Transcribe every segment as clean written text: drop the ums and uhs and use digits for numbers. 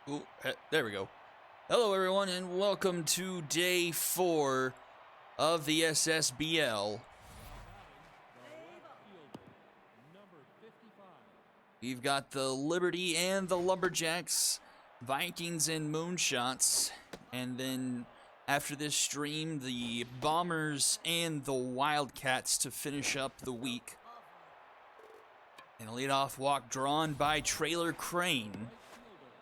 Ooh, there we go. Hello, everyone, and welcome to day 4 of the Ssbl. We've got the Liberty and the Lumberjacks, Vikings and Moonshots, and then after this stream, the Bombers and the Wildcats to finish up the week. And a leadoff walk drawn by Trailer Crane.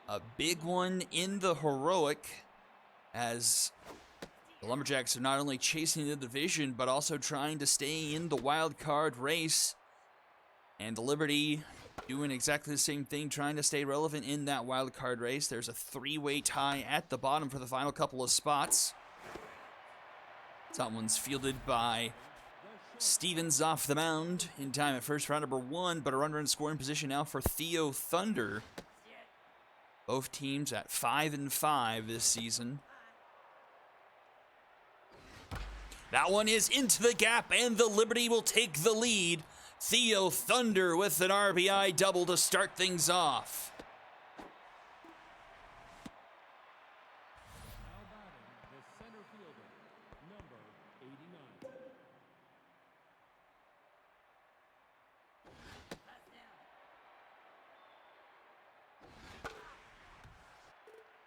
A big one in the heroic, as the Lumberjacks are not only chasing the division, but also trying to stay in the wild card race. And the Liberty doing exactly the same thing, trying to stay relevant in that wild card race. There's a three-way tie at the bottom for the final couple of spots. That one's fielded by Stevens off the mound in time at first round number 1, but a runner in scoring position now for Theo Thunder. Both teams at 5-5 this season. That one is into the gap, and the Liberty will take the lead. Theo Thunder with an RBI double to start things off.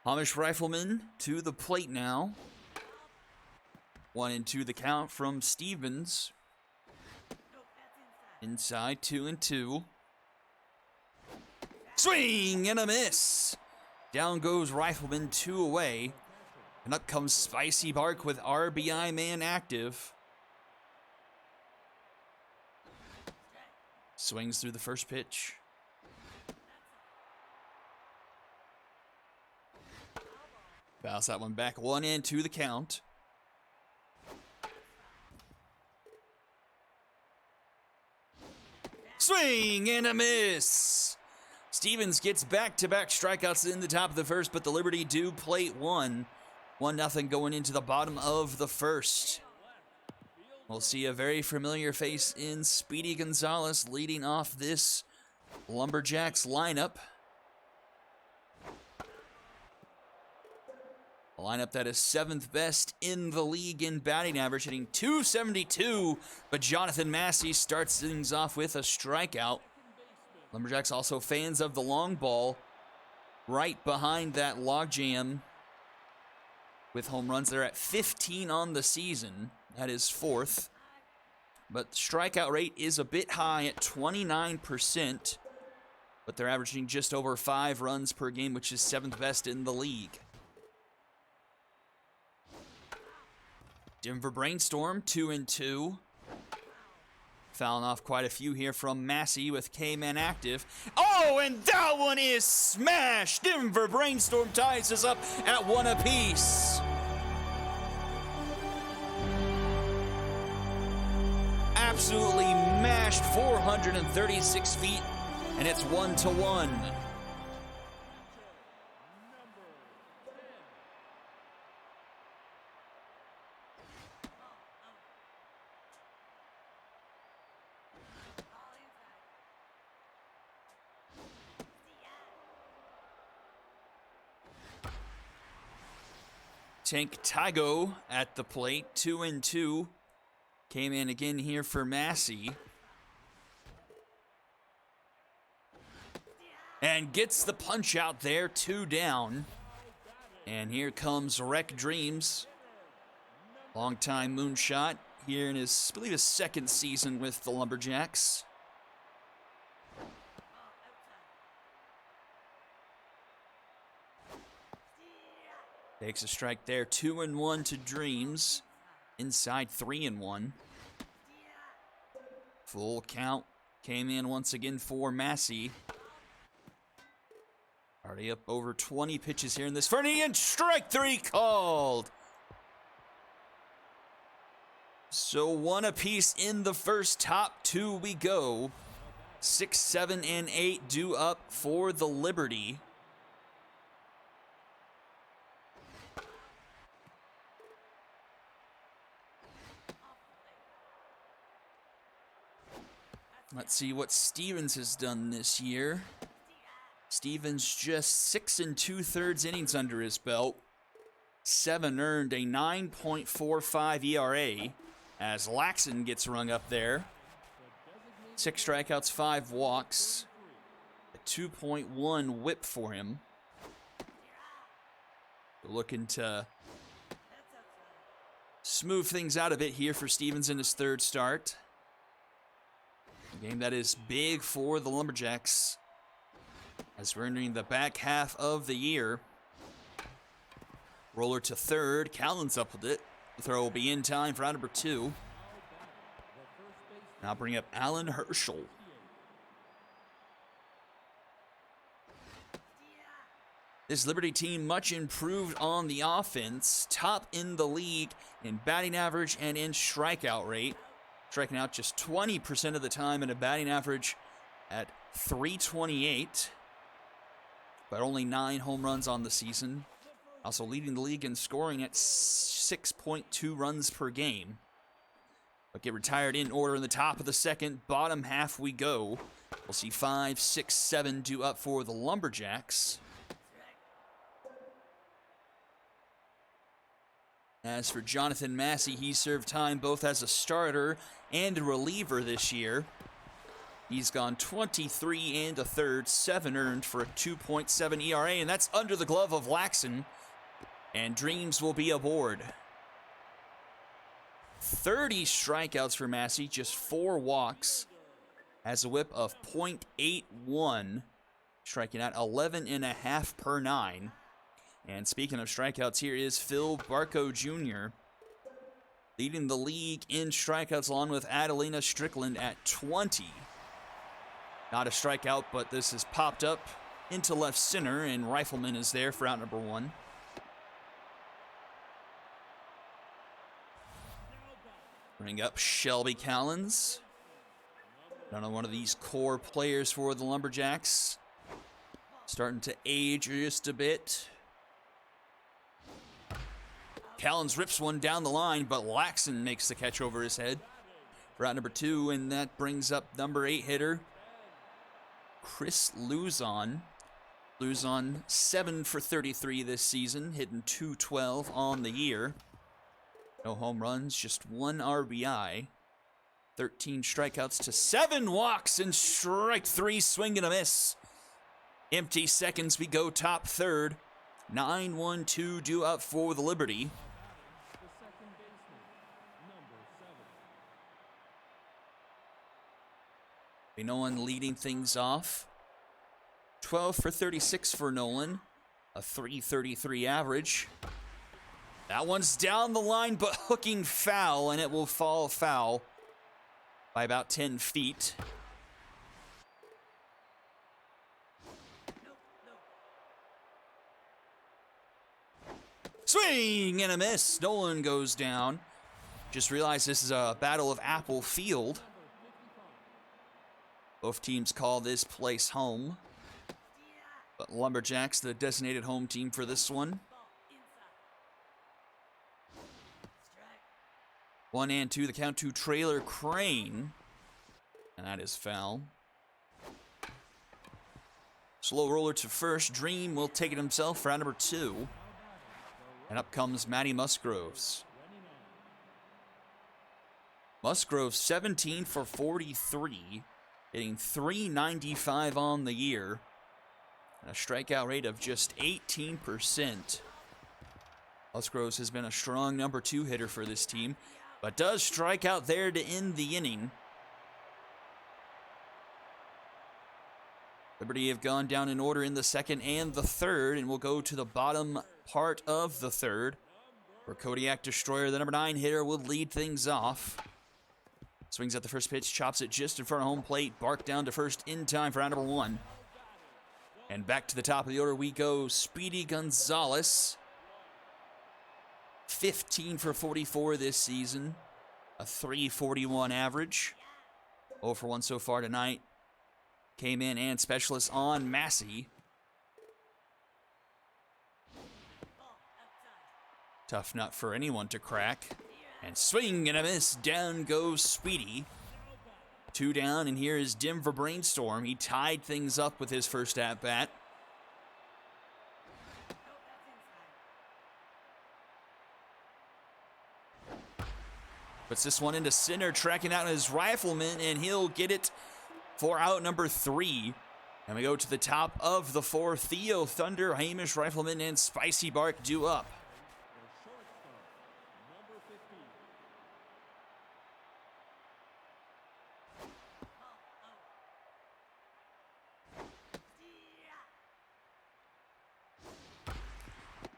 Amish Rifleman to the plate now. 1-2 the count from Stevens. Inside, 2-2. Swing and a miss. Down goes Rifleman, 2 away. And up comes Spicy Bark with RBI man active. Swings through the first pitch. Bounce that one back, 1-2 the count. Swing and a miss. Stevens gets back-to-back strikeouts in the top of the first, but the Liberty do plate one. 1-0 going into the bottom of the first. We'll see a very familiar face in Speedy Gonzalez leading off this Lumberjacks lineup. A lineup that is 7th best in the league in batting average, hitting .272, but Jonathan Massey starts things off with a strikeout. Lumberjacks also fans of the long ball, right behind that logjam with home runs. They're at 15 on the season. That is 4th. But the strikeout rate is a bit high at 29%, but they're averaging just over 5 runs per game, which is 7th best in the league. Denver Brainstorm, 2-2. Fouling off quite a few here from Massey with K-Man active. Oh, and that one is smashed! Denver Brainstorm ties us up at 1 apiece. Absolutely mashed 436 feet, and it's 1-1. Tank Tago at the plate, 2-2. Came in again here for Massey. And gets the punch out there, 2 down. And here comes Wreck Dreams. Longtime moonshot here in his, I believe, his 2nd season with the Lumberjacks. Takes a strike there, 2-1 to Dreams. Inside, 3-1. Full count came in once again for Massey. Already up over 20 pitches here in this Fernie, and strike 3 called. So 1 apiece in the first, top 2 we go. 6, 7, and 8 due up for the Liberty. Let's see what Stevens has done this year. Stevens just 6 2/3 innings under his belt. 7 earned, a 9.45 ERA as Laxon gets rung up there. 6 strikeouts, 5 walks. A 2.1 whip for him. Looking to smooth things out a bit here for Stevens in his third start. A game that is big for the Lumberjacks as we're entering the back half of the year. Roller to third. Callan's up with it. The throw will be in time for out number 2. Now bring up Alan Herschel. This Liberty team much improved on the offense. Top in the league in batting average and in strikeout rate. Striking out just 20% of the time and a batting average at .328. But only 9 home runs on the season. Also leading the league in scoring at 6.2 runs per game. But get retired in order in the top of the second. Bottom half we go. We'll see 5, 6, 7 due up for the Lumberjacks. As for Jonathan Massey, he served time both as a starter and a reliever this year. He's gone 23 1/3, 7 earned for a 2.7 ERA, and that's under the glove of Laxon. And dreams will be aboard. 30 strikeouts for Massey, just 4 walks. Has a whip of .81, striking out 11.5 per 9. And speaking of strikeouts, here is Phil Barco Jr. leading the league in strikeouts along with Adelina Strickland at 20. Not a strikeout, but this has popped up into left center, and Rifleman is there for out number 1. Bring up Shelby Callens. Another one of these core players for the Lumberjacks. Starting to age just a bit. Callens rips one down the line, but Laxon makes the catch over his head for out number 2, and that brings up number 8 hitter, Chris Luzon. Luzon 7 for 33 this season, hitting .212 on the year. No home runs, just 1 RBI. 13 strikeouts to 7 walks and strike 3, swing and a miss. Empty seconds, we go top third. 9-1-2 due up for the Liberty. Nolan leading things off. 12 for 36 for Nolan. A .333 average. That one's down the line, but hooking foul, and it will fall foul by about 10 feet. Swing and a miss. Nolan goes down. Just realized this is a battle of Apple Field. Both teams call this place home. But Lumberjacks, the designated home team for this one. 1-2, the count to Trailer Crane. And that is foul. Slow roller to first. Dream will take it himself for out number 2. And up comes Matty Musgroves. Musgroves 17 for 43. Hitting .395 on the year. And a strikeout rate of just 18%. Musgroves has been a strong number 2 hitter for this team, but does strike out there to end the inning. Liberty have gone down in order in the second and the third, and we'll go to the bottom part of the third, where Kodiak Destroyer, the number 9 hitter, will lead things off. Swings at the first pitch, chops it just in front of home plate. Bark down to first in time for out number 1. And back to the top of the order we go. Speedy Gonzalez. 15 for 44 this season. A .341 average. 0 for 1 so far tonight. Came in and specialist on Massey. Tough nut for anyone to crack. And swing and a miss. Down goes Speedy. 2 down, and here is Denver Brainstorm. He tied things up with his first at-bat. Puts this one into center, tracking out his rifleman, and he'll get it for out number 3. And we go to the top of the 4th. Theo Thunder, Hamish Rifleman, and Spicy Bark due up.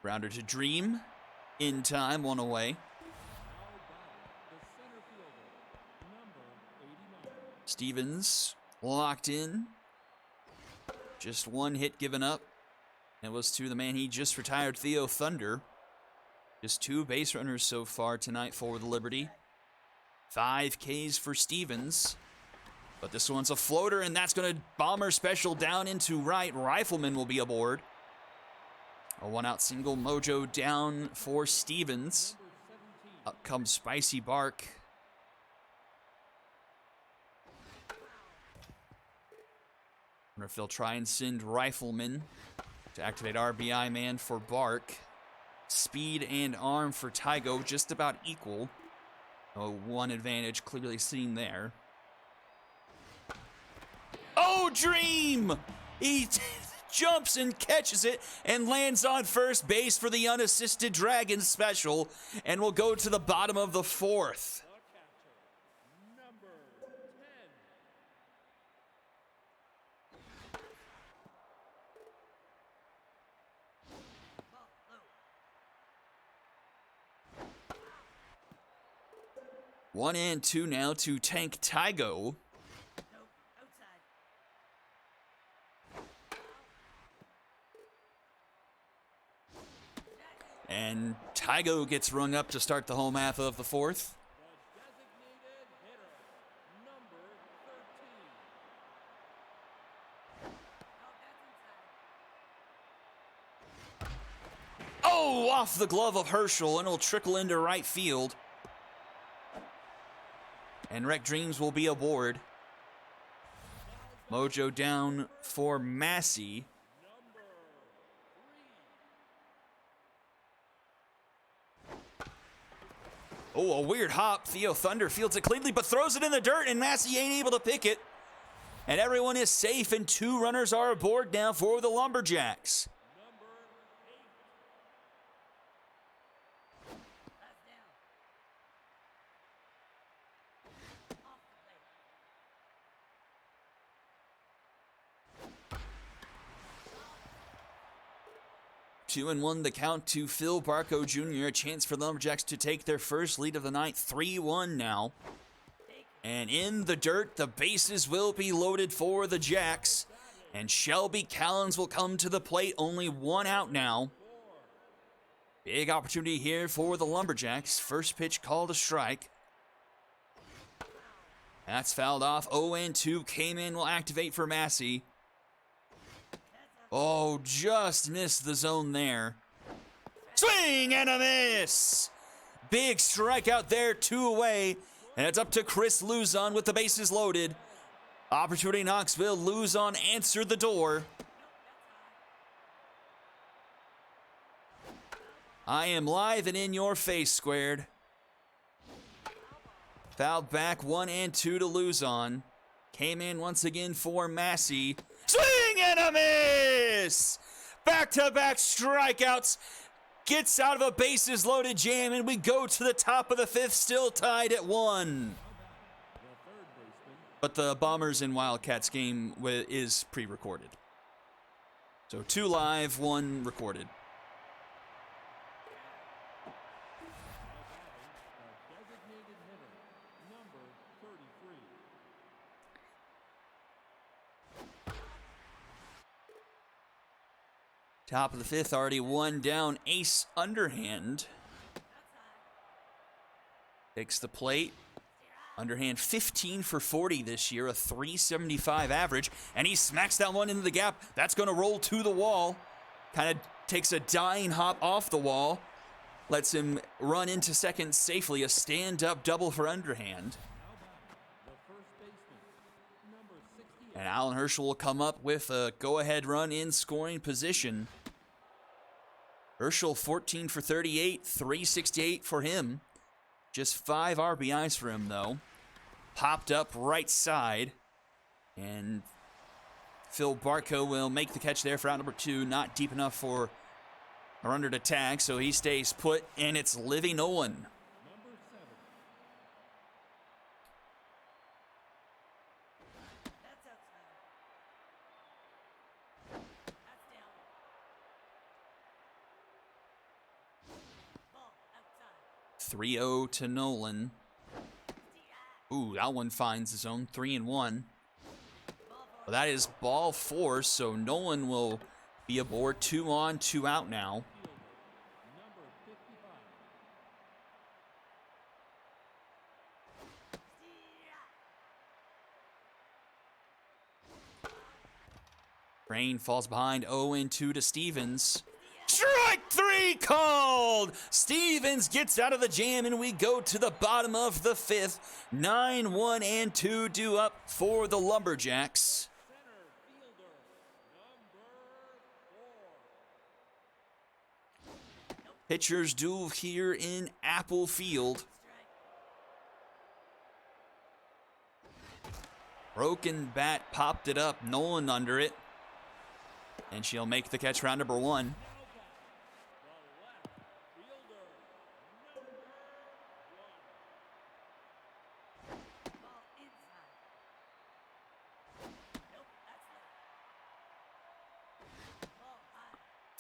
Rounder to Dream. In time, one away. Stevens locked in. Just one hit given up. It was to the man he just retired, Theo Thunder. Just 2 base runners so far tonight for the Liberty. 5 Ks for Stevens. But this one's a floater, and that's going to bomber special down into right. Rifleman will be aboard. A 1-out single. Mojo down for Stevens. Up comes Spicy Bark. I wonder if they'll try and send Rifleman to activate RBI man for Bark. Speed and arm for Tygo just about equal. Oh, one advantage clearly seen there. Oh, Dream! He jumps and catches it and lands on first base for the unassisted Dragon special, and will go to the bottom of the 4th. One and 2 now to tank Tygo. And Tygo gets rung up to start the home half of the 4th. Oh, off the glove of Herschel, and it'll trickle into right field. And Wreck Dreams will be aboard. Mojo down for Massey. Oh, a weird hop. Theo Thunder fields it cleanly, but throws it in the dirt, and Massey ain't able to pick it. And everyone is safe, and 2 runners are aboard now for the Lumberjacks. Two and 1 the count to Phil Barco Jr. A chance for the Lumberjacks to take their first lead of the night. 3-1 now. And in the dirt, the bases will be loaded for the Jacks. And Shelby Callens will come to the plate. Only 1 out now. Big opportunity here for the Lumberjacks. First pitch called a strike. That's fouled off. 0-2 came in. Will activate for Massey. Oh, just missed the zone there. Swing and a miss! Big strikeout there, 2 away. And it's up to Chris Luzon with the bases loaded. Opportunity Knoxville. Luzon answered the door. I am live and in your face, squared. Fouled back, 1-2 to Luzon. Came in once again for Massey. Swing and a miss! Back-to-back strikeouts. Gets out of a bases-loaded jam, and we go to the top of the 5th, still tied at 1. But the Bombers and Wildcats game is pre-recorded. So 2 live, 1 recorded. Top of the 5th, already 1 down. Ace underhand. Takes the plate. Underhand 15 for 40 this year, a 375 average. And he smacks that one into the gap. That's going to roll to the wall. Kind of takes a dying hop off the wall. Lets him run into second safely. A stand-up double for underhand. And Alan Herschel will come up with a go-ahead run in scoring position. Herschel 14 for 38, 368 for him. Just 5 RBIs for him, though. Popped up right side. And Phil Barco will make the catch there for out number 2. Not deep enough for a runner to tag, so he stays put, and it's Livy Nolan. That's 3-0 to Nolan. Ooh, that one finds his own 3-1. Well, that is ball 4, so Nolan will be aboard. 2 on, 2 out now. Rain falls behind 0-2 to Stevens. Strike 3 called! Stevens gets out of the jam, and we go to the bottom of the 5th. 9-1 and 2 due up for the Lumberjacks. Pitchers duel here in Apple Field. Broken bat popped it up. Nolan under it. And she'll make the catch, round number 1.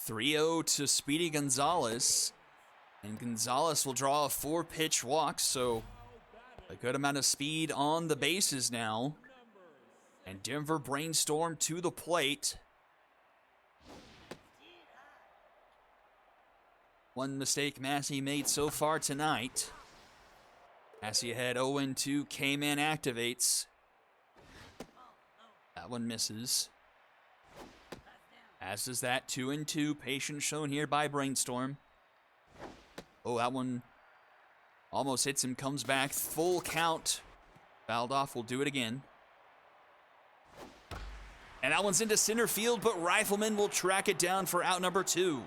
(3-0 to Speedy Gonzalez, and Gonzalez will draw a 4-pitch walk, so a good amount of speed on the bases now. And Denver Brainstorm to the plate. One mistake Massey made so far tonight. Massey ahead 0-2, K-Man activates. That one misses. As does that 2-2. Patience shown here by Brainstorm. Oh, that one almost hits him, comes back. Full count. Fouled off, will do it again. And that one's into center field, but Rifleman will track it down for out number 2.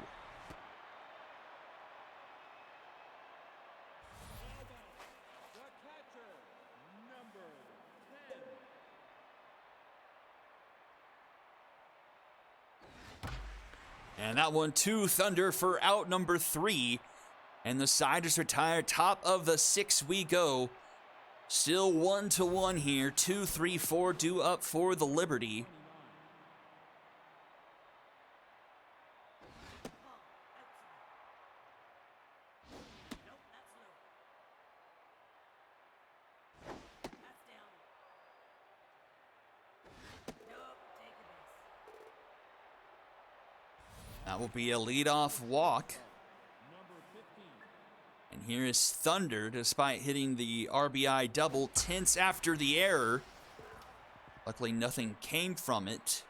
And that one to Thunder for out number 3. And the side is retired. Top of the 6th we go. Still 1-1 here. 2, 3, 4 due up for the Liberty. That will be a leadoff walk. And here is Thunder, despite hitting the RBI double, tense after the error. Luckily, nothing came from it.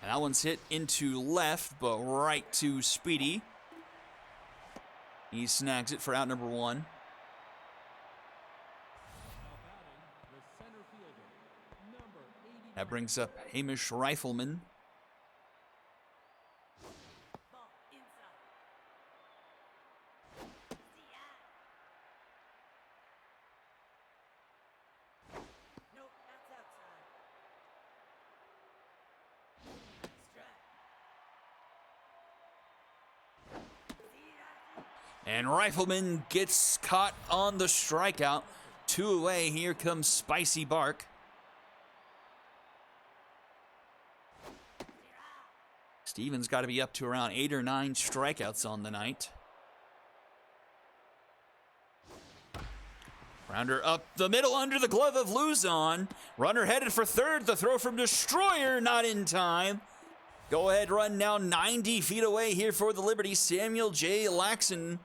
And that one's hit into left, but right to Speedy. He snags it for out number 1. That brings up Hamish Rifleman. And Rifleman gets caught on the strikeout. 2 away. Here comes Spicy Bark. Stevens got to be up to around 8 or 9 strikeouts on the night. Rounder up the middle under the glove of Luzon. Runner headed for third. The throw from Destroyer not in time. Go ahead run now 90 feet away here for the Liberty. Samuel J. Laxon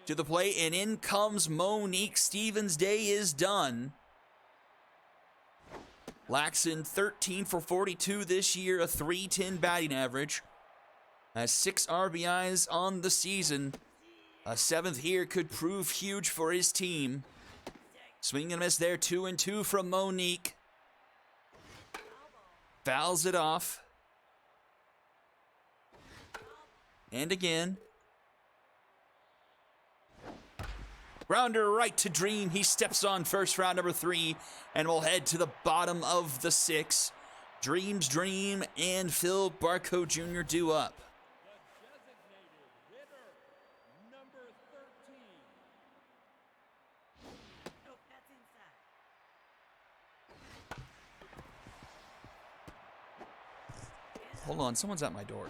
to the plate, and in comes Monique. Stevens' day is done. Laxon 13 for 42 this year, a .310 batting average. Has 6 RBIs on the season. A 7th here could prove huge for his team. Swing and miss there, 2-2 from Monique. Fouls it off. And again. Grounder right to Dream. He steps on first, round number 3, and we'll head to the bottom of the 6. Dreams Dream and Phil Barco Jr. due up. Hold on, someone's at my door.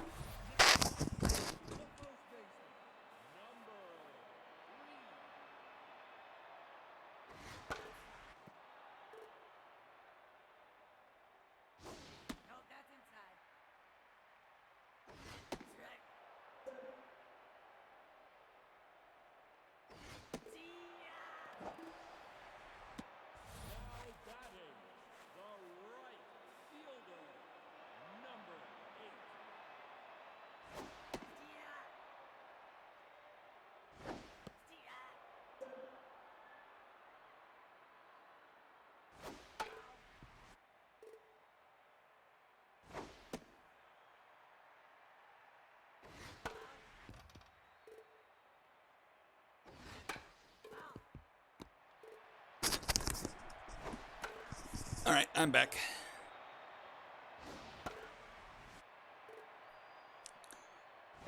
All right, I'm back.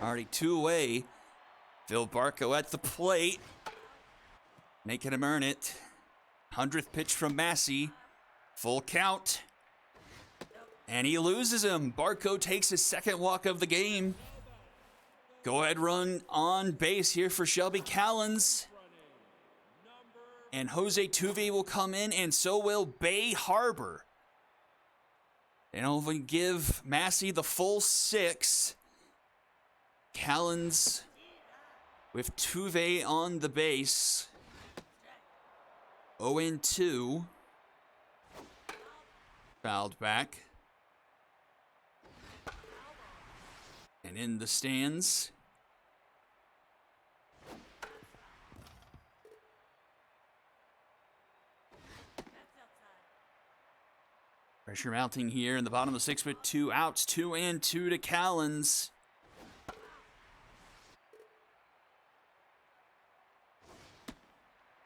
Already 2 away. Phil Barco at the plate. Making him earn it. 100th pitch from Massey. Full count. And he loses him. Barco takes his second walk of the game. Go ahead run on base here for Shelby Callens. And Jose Tuve will come in, and so will Bay Harbor. And it'll give Massey the full 6. Callens with Tuve on the base. 0-2. Fouled back. And in the stands. Pressure mounting here in the bottom of the 6 with 2 outs. 2-2 to Callens.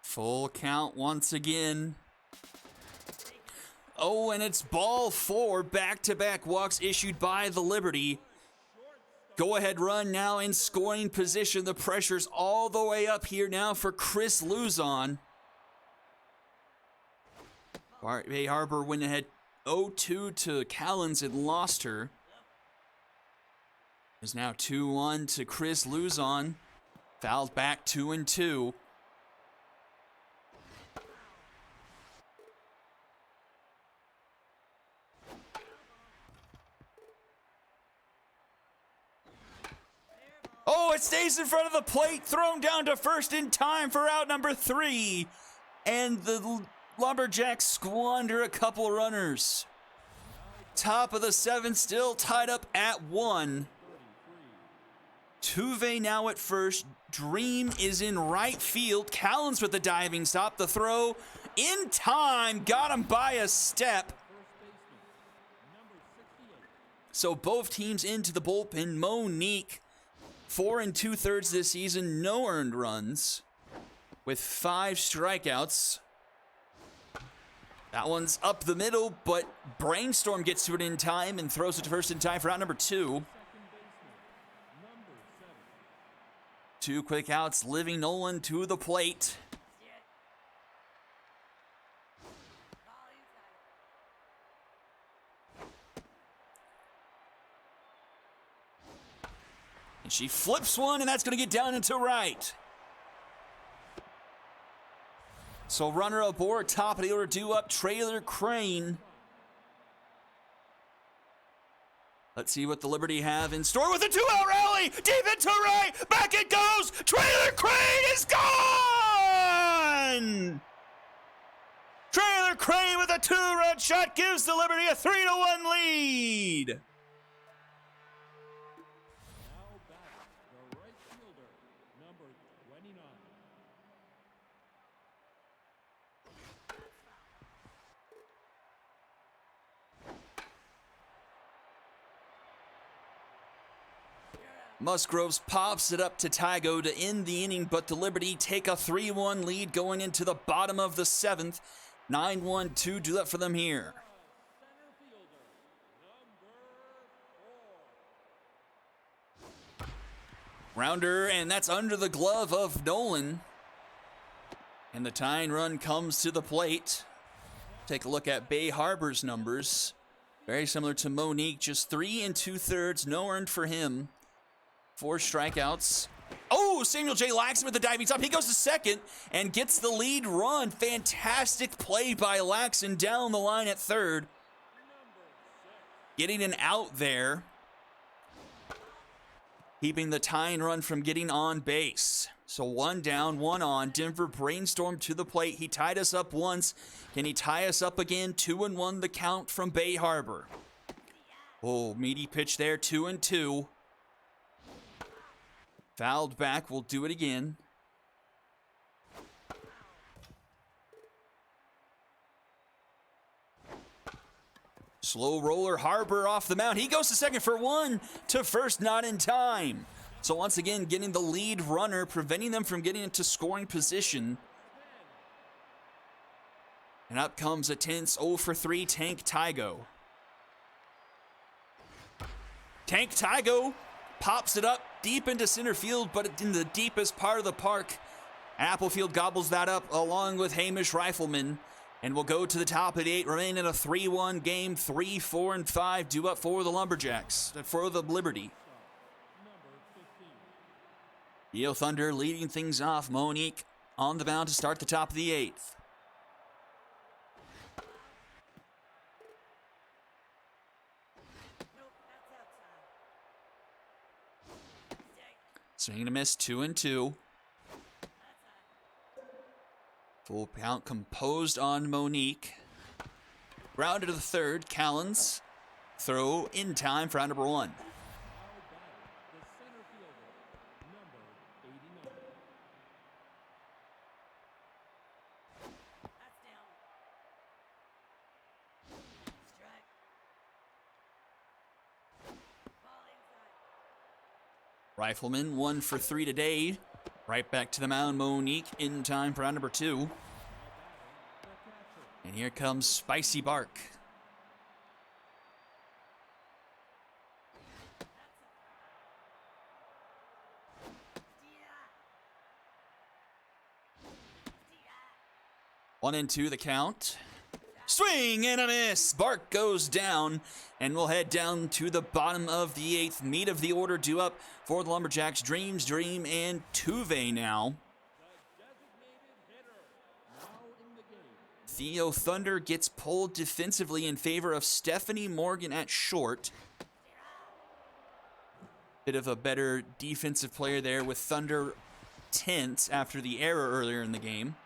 Full count once again. Oh, and it's ball 4. Back-to-back walks issued by the Liberty. Go-ahead run now in scoring position. The pressure's all the way up here now for Chris Luzon. Bay Harbor went ahead 0-2 to Callens and lost her. It's now 2-1 to Chris Luzon. Fouled back 2-2. Oh, it stays in front of the plate. Thrown down to first in time for out number 3. And the Lumberjacks squander a couple runners. Top of the 7th, still tied up at 1. Tuve now at first. Dream is in right field. Callens with the diving stop. The throw in time. Got him by a step. So both teams into the bullpen. Monique, 4 2/3 this season. No earned runs with 5 strikeouts. That one's up the middle, but Brainstorm gets to it in time and throws it to first in time for out number 2. 2 quick outs, Living Nolan to the plate. And she flips one, and that's going to get down into right. So runner aboard, top of the order, due up, Trailer Crane. Let's see what the Liberty have in store with a 2-out rally. Deep into right, back it goes. Trailer Crane is gone. Trailer Crane with a 2-run shot gives the Liberty a 3-1 lead. Musgroves pops it up to Tygo to end the inning, but the Liberty take a 3-1 lead going into the bottom of the 7th. 9-1-2 do that for them here. Rounder, and that's under the glove of Nolan. And the tying run comes to the plate. Take a look at Bay Harbor's numbers. Very similar to Monique, just 3 2/3, no earned for him. 4 strikeouts. Oh, Samuel J. Laxton with the diving stop. He goes to second and gets the lead run. Fantastic play by Laxton down the line at third. Getting an out there. Keeping the tying run from getting on base. So 1 down, 1 on. Denver brainstormed to the plate. He tied us up once. Can he tie us up again? 2-1 the count from Bay Harbor. Oh, meaty pitch there, 2-2. Fouled back, we'll do it again. Slow roller, Harbor off the mound. He goes to second for 1, to first, not in time. So once again, getting the lead runner, preventing them from getting into scoring position. And up comes a tense 0-for-3 Tank Tygo. Tank Tygo pops it up deep into center field, but in the deepest part of the park. Applefield gobbles that up along with Hamish Rifleman. And we'll go to the top of the 8, remain in a 3-1 game, 3, 4, and 5, due up for the Lumberjacks, for the Liberty. Yale Thunder leading things off. Monique on the mound to start the top of the 8th. Swing and a miss, 2-2. Full count composed on Monique. Grounded to the third, Callens. Throw in time for out number 1. Rifleman 1 for 3 today. Right back to the mound, Monique in time for round number 2. And here comes Spicy Bark. One and 2 the count. Swing and a miss. Bark goes down, and we'll head down to the bottom of the 8th. Meat of the order due up for the Lumberjacks. Dreams, Dream, and Tuve now. Theo Thunder gets pulled defensively in favor of Stephanie Morgan at short. Bit of a better defensive player there with Thunder tense after the error earlier in the game.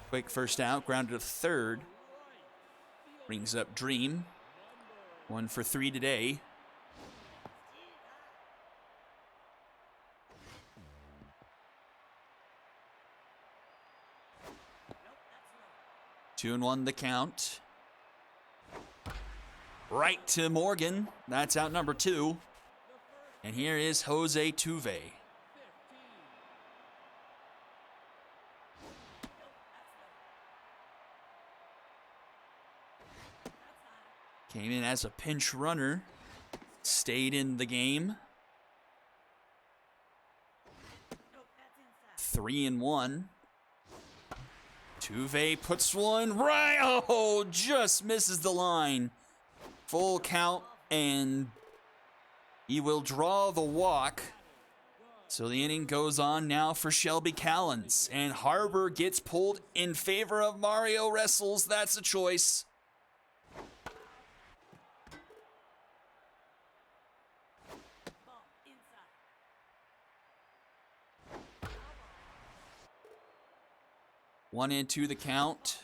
Quick first out, grounded to third. Brings up Dream. 1 for 3 today. Two and 1 the count. Right to Morgan. That's out number 2. And here is Jose Tuve. Came in as a pinch runner. Stayed in the game. 3 and 1. Tuve puts one right. Oh, just misses the line. Full count, and he will draw the walk. So the inning goes on now for Shelby Callens. And Harbor gets pulled in favor of Mario Wrestles. That's a choice. One and 2 the count.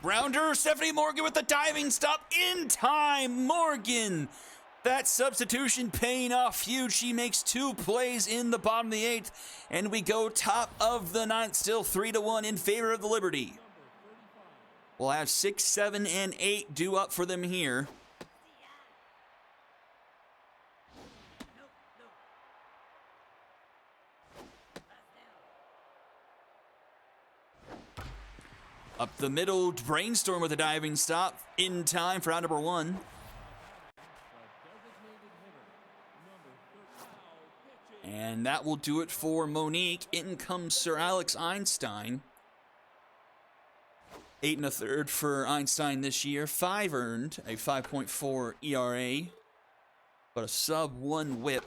Rounder, Stephanie Morgan with the diving stop in time. Morgan, that substitution paying off huge. She makes 2 plays in the bottom of the 8th, and we go top of the 9th, still 3-1 in favor of the Liberty. We'll have 6, 7, and 8 due up for them here. Up the middle, Brainstorm with a diving stop in time for round number 1. And that will do it for Monique. In comes Sir Alex Einstein. 8 1/3 for Einstein this year. 5 earned, a 5.4 ERA, but a sub-1 whip.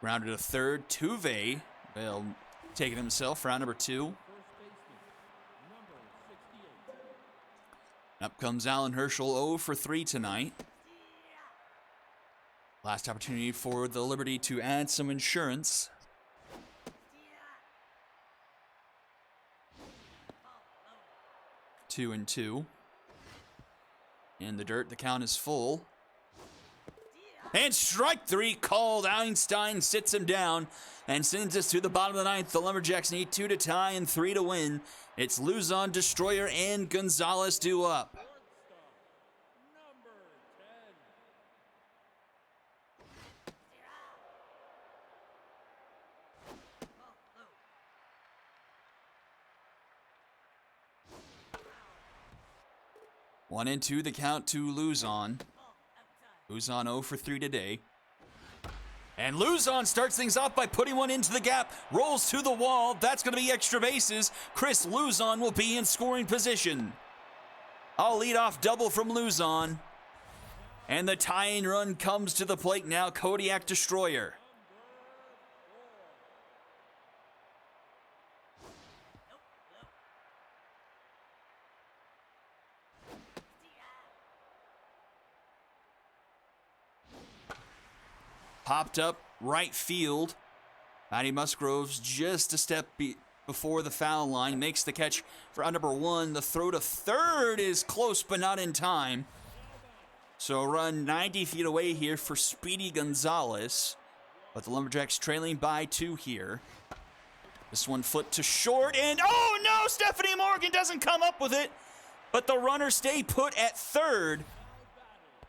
Rounded a third, Tuve. Well, taking himself for round number 2. Up comes Alan Herschel, 0 for 3 tonight. Last opportunity for the Liberty to add some insurance. Two and 2. In the dirt, the count is full. And strike 3 called. Einstein sits him down and sends us to the bottom of the 9th. The Lumberjacks need 2 to tie and 3 to win. It's Luzon, Destroyer, and Gonzalez due up. One and 2, the count to Luzon. Luzon 0 for 3 today. And Luzon starts things off by putting one into the gap. Rolls to the wall. That's going to be extra bases. Chris Luzon will be in scoring position. I'll lead off double from Luzon. And the tying run comes to the plate now. Kodiak Destroyer. Popped up right field. Matty Musgrove's just a step before the foul line. Makes the catch for out number 1. The throw to third is close but not in time. So run 90 feet away here for Speedy Gonzalez. But the Lumberjacks trailing by 2 here. This one flipped to short and oh no! Stephanie Morgan doesn't come up with it. But the runners stay put at third.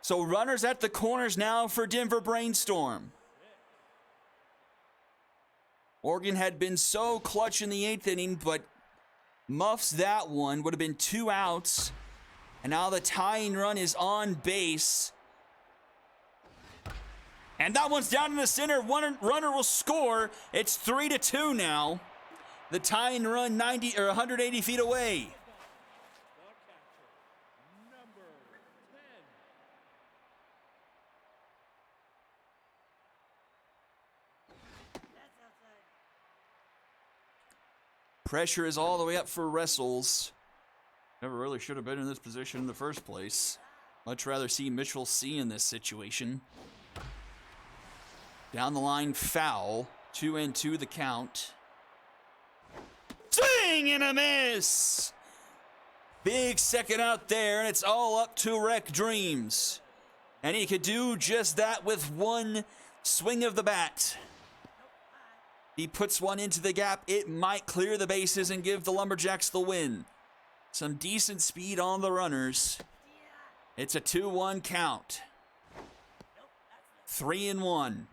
So runners at the corners now for Denver Brainstorm. Oregon had been so clutch in the 8th inning, but muffs that one. Would have been 2 outs. And now the tying run is on base. And that one's down in the center. Runner will score. It's 3-2 now. The tying run 180 feet away. Pressure is all the way up for Wrestles. Never really should have been in this position in the first place. Much rather see Mitchell C in this situation. Down the line, foul. 2 and 2 the count. Swing and a miss! Big second out there, and it's all up to Wreck Dreams. And he could do just that with one swing of the bat. He puts one into the gap. It might clear the bases and give the Lumberjacks the win. Some decent speed on the runners. It's a 2-1 count. 3-1.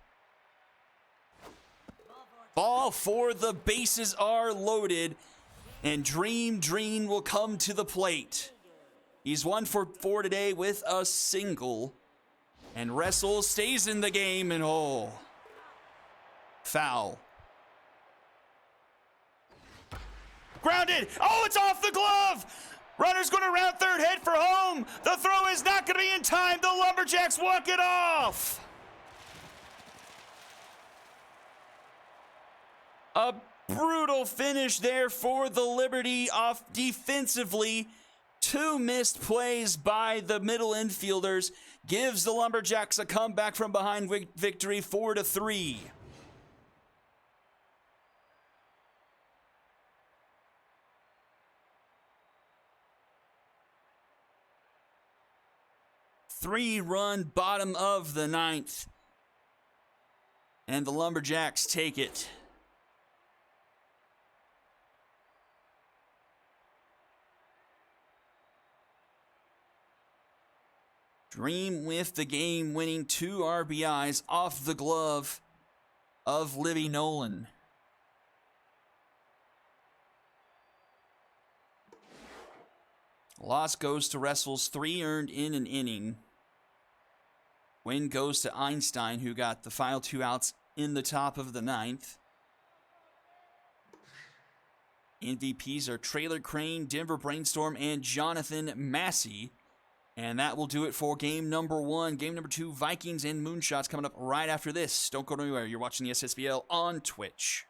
Ball 4. The bases are loaded. And Dream will come to the plate. He's 1 for 4 today with a single. And Wrestle stays in the game and foul. Grounded. Oh, it's off the glove. Runner's going to round third, head for home. The throw is not going to be in time. The Lumberjacks walk it off. A brutal finish there for the Liberty off defensively. 2 missed plays by the middle infielders gives the Lumberjacks a comeback from behind victory 4-3. Three-run bottom of the 9th. And the Lumberjacks take it. Dream with the game-winning 2 RBIs off the glove of Libby Nolan. Loss goes to Wrestles, 3 earned in an inning. Win goes to Einstein, who got the final 2 outs in the top of the 9th. MVPs are Trailer Crane, Denver Brainstorm, and Jonathan Massey. And that will do it for game number 1. Game number 2, Vikings and Moonshots, coming up right after this. Don't go anywhere. You're watching the Ssbl on Twitch.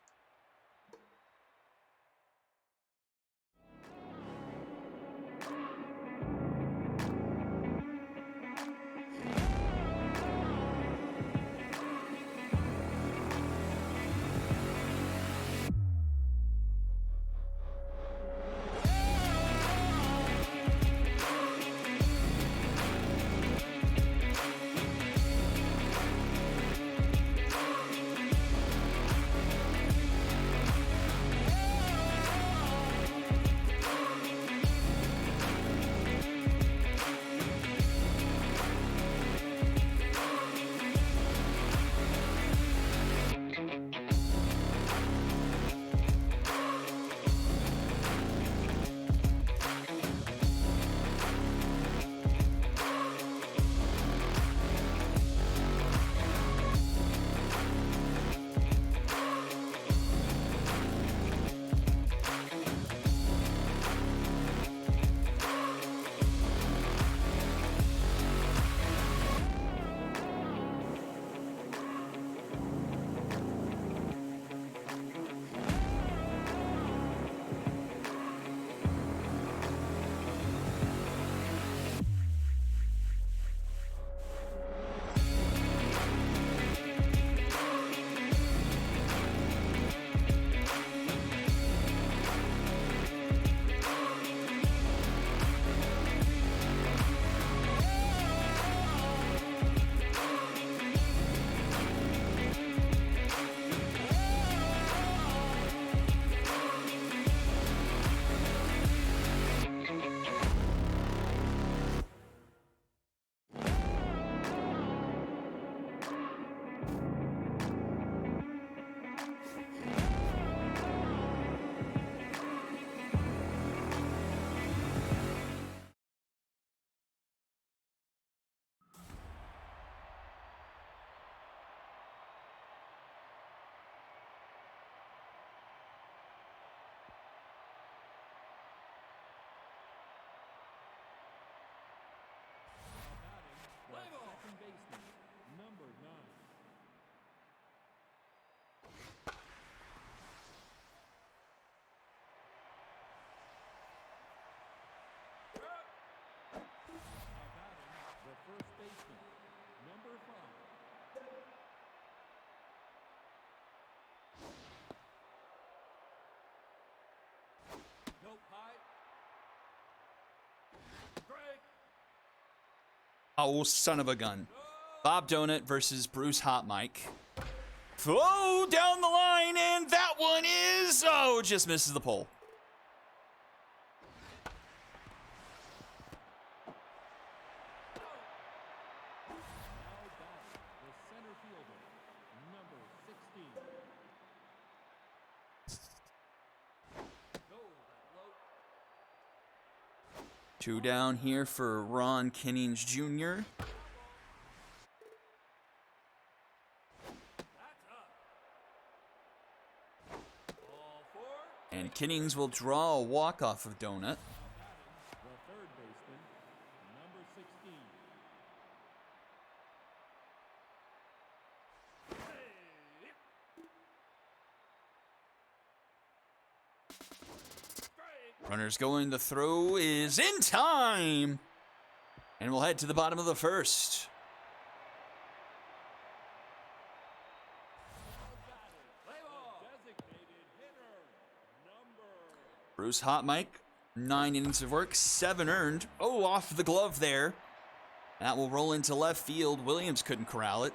Second baseman, number 9. The first baseman, number 5. Nope, high. Break. Oh, son of a gun. Bob Donut versus Bruce Hot Mike. Throw down the line, and that one is... Oh, just misses the pole. The center fielder, number 16. Go, low. 2 down here for Ron Kinnings Jr. And Kinnings will draw a walk off of Donut. The third baseman, number 16. Runners going, the throw is in time! And we'll head to the bottom of the first. Bruce Hot Mike, 9 innings of work, 7 earned. Oh, off the glove there. That will roll into left field. Williams couldn't corral it.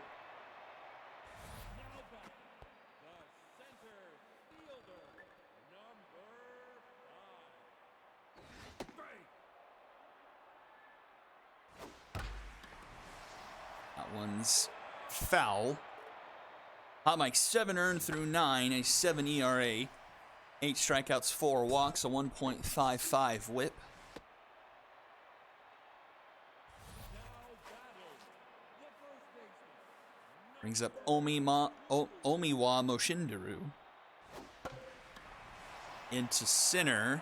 one's foul. Hot Mike 7 earned through 9, a 7 ERA, 8 strikeouts, 4 walks, a 1.55 whip. Brings up Omiwa Moshindaru into center.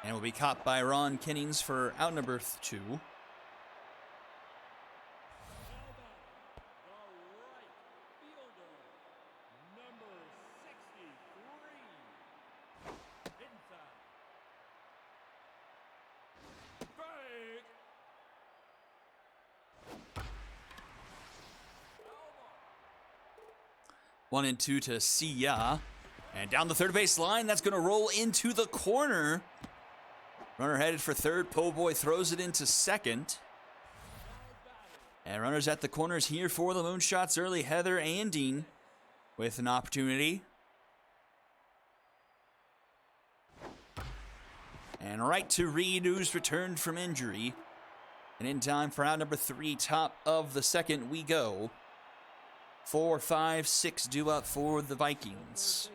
And will be caught by Ron Kennings for out number 2. One and 2 to Sia. And down the third base line, that's going to roll into the corner. Runner headed for third. Po' Boy throws it into second. And runners at the corners here for the Moonshots early. Heather Andine with an opportunity. And right to Reed, who's returned from injury. And in time for out number 3, top of the second we go. 4, 5, 6 due up for the Vikings.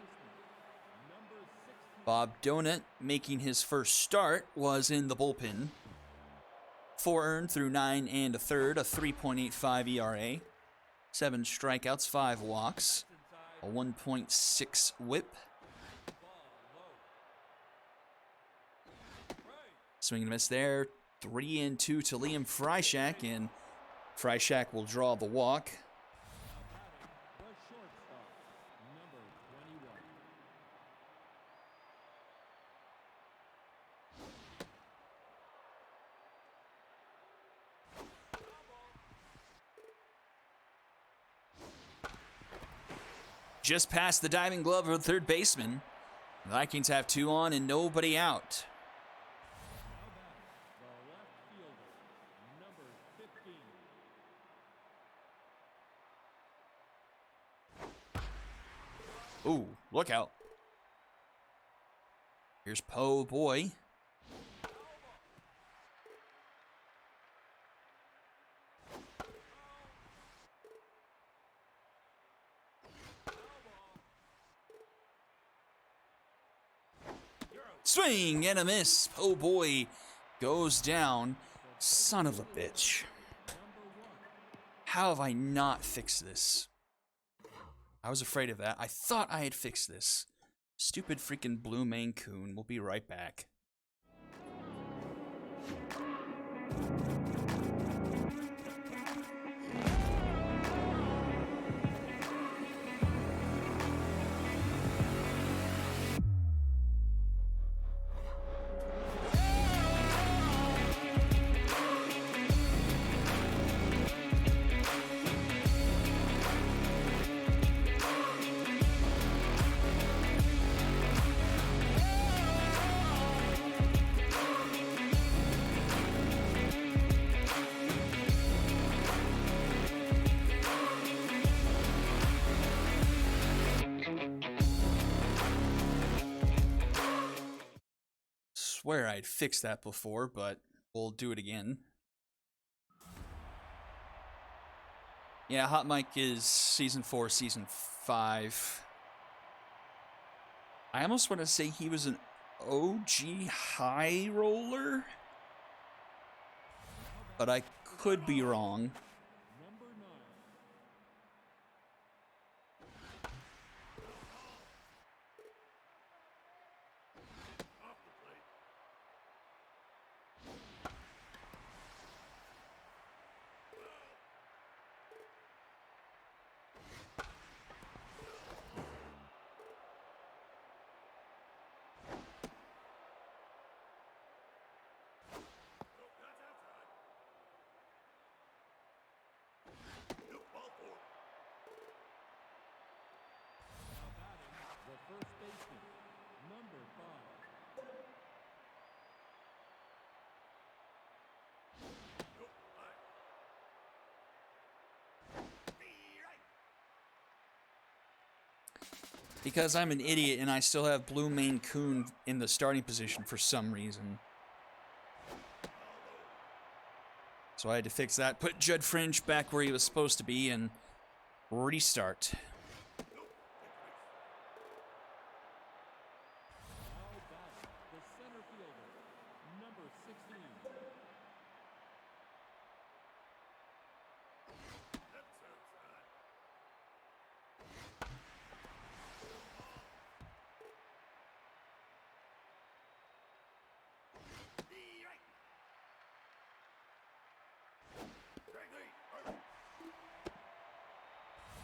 Bob Donut, making his first start, was in the bullpen. 4 earned through 9 and a third, a 3.85 ERA. 7 strikeouts, 5 walks, a 1.6 whip. Swing and miss there. 3 and 2 to Liam Freishak, and Freishak will draw the walk. Just past the diving glove of the third baseman. The Vikings have 2 on and nobody out. Ooh, look out. Here's Po' Boy. Swing and a miss. Po' Boy goes down. Son of a bitch. How have I not fixed this? I was afraid of that. I thought I had fixed this. Stupid freaking blue Maine Coon. We'll be right back. Swear I'd fixed that before, but we'll do it again. Yeah, Hot Mike is season 4, season 5. I almost want to say he was an OG high roller, but I could be wrong. Because I'm an idiot and I still have Blue Maine Coon in the starting position for some reason. So I had to fix that, put Judd French back where he was supposed to be, and restart. Now batting, the center fielder, number 16.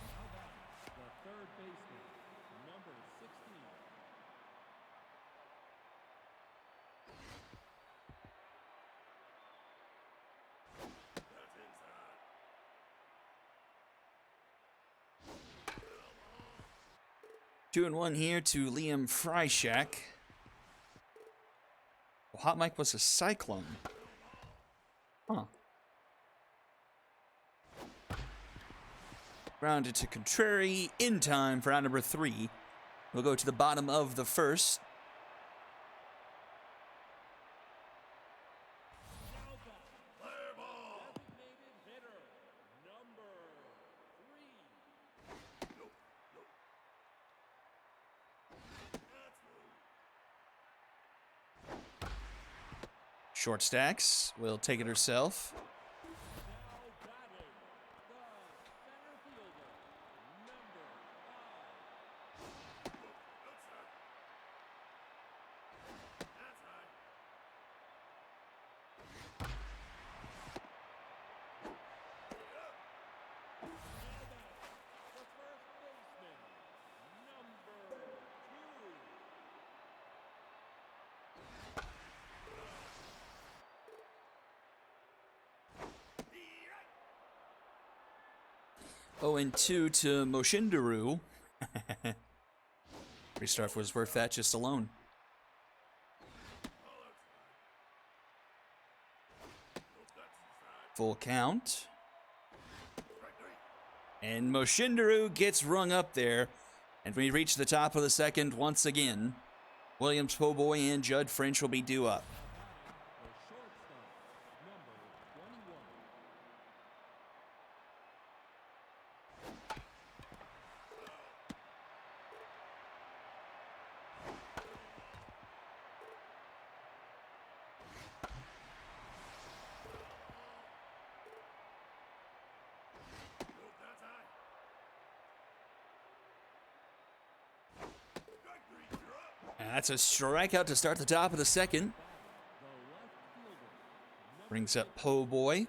Now batting, the third baseman, number 16. Two and one here to Liam Freishack. Well, Hot Mike was a Cyclone. Huh. Grounded to Contrary in time for out number 3. We'll go to the bottom of the first. Now batting, designated hitter, number 3. Short stacks will take it herself. Now batting, the center fielder, number 5. Now batting, the first baseman, number 2. 0-2 to Moshindaru. Restart was worth that just alone. Full count. And Moshindaru gets rung up there. And we reach the top of the second once again. Williams, Po'boy, and Judd French will be due up. The shortstop, number 21. And that's a strikeout to start the top of the second. The left fielder, Brings up Po'boy.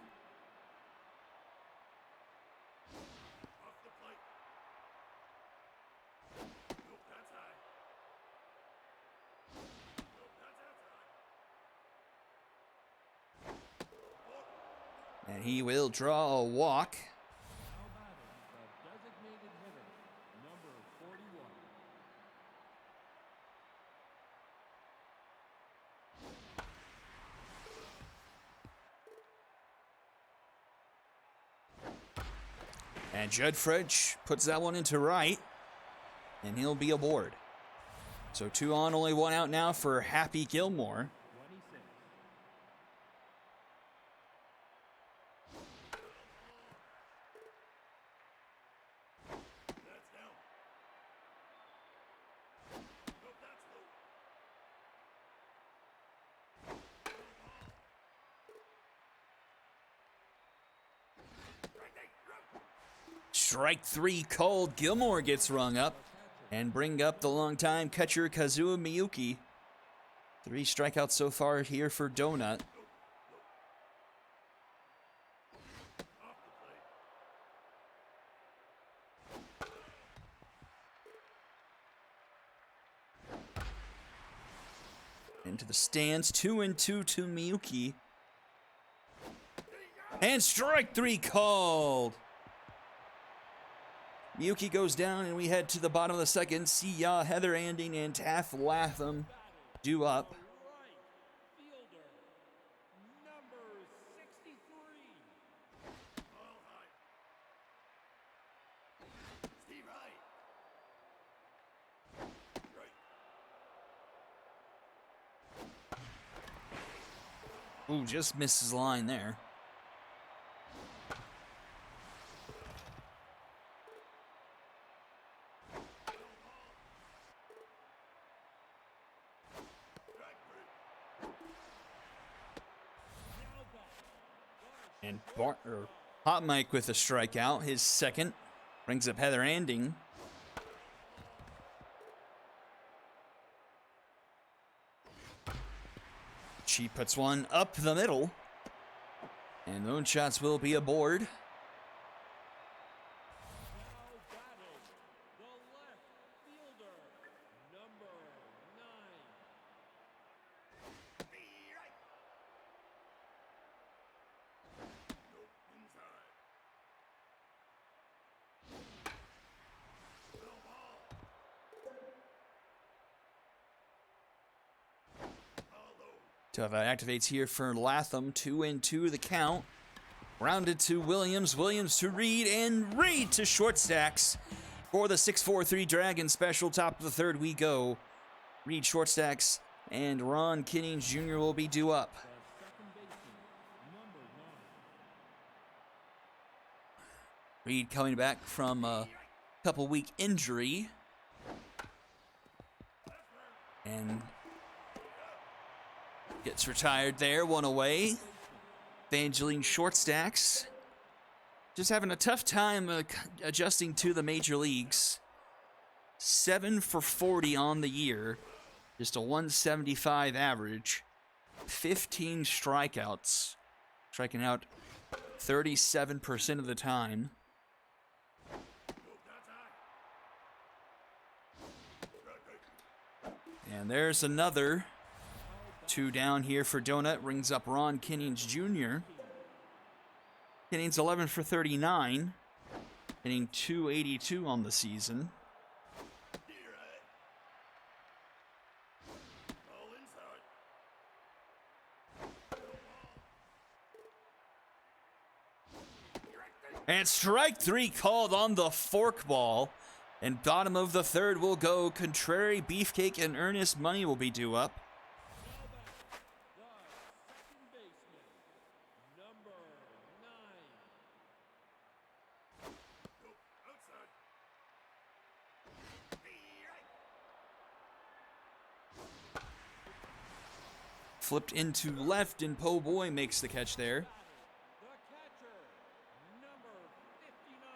And he will draw a walk. now batting, the designated hitter, number 41. And Judd French puts that one into right. And he'll be aboard. So 2 on, only 1 out now for Happy Gilmore. 26. Strike 3 called. Gilmore gets rung up. And bring up the longtime catcher Kazuo Miyuki. 3 strikeouts so far here for Donut. Into the stands, 2-2 to Miyuki. And strike 3 called. Miyuki goes down, and we head to the bottom of the second. Siya, Heather Anding, and Taff Latham due up. Right fielder, number 63. Ooh, just misses line there. And Hot Mike with a strikeout, his second. Brings up Heather Anding. She puts one up the middle. And Moonshots will be aboard. Now batting, the left fielder, number 9. Tough activates here for Latham. 2-2 the count. Rounded to Williams. Williams to Reed. And Reed to short stacks. For the 6-4-3 Dragon special. Top of the third we go. Reed short stacks. And Ron Kinnings Jr. will be due up. The second baseman, number 9. Reed coming back from a couple week injury. And gets retired there, one away. Evangeline short stacks. Just having a tough time adjusting to the major leagues. 7 for 40 on the year. Just a 175 average. 15 strikeouts. Striking out 37% of the time. And there's another. 2 down here for Donut. Rings up Ron Kinnings Jr. Kinnings 11 for 39. Hitting .282 on the season. And strike 3 called on the forkball. And bottom of the third will go Contrary, Beefcake, and Ernest Money will be due up. Flipped into left, and Po Boy makes the catch there. The catcher, number 59.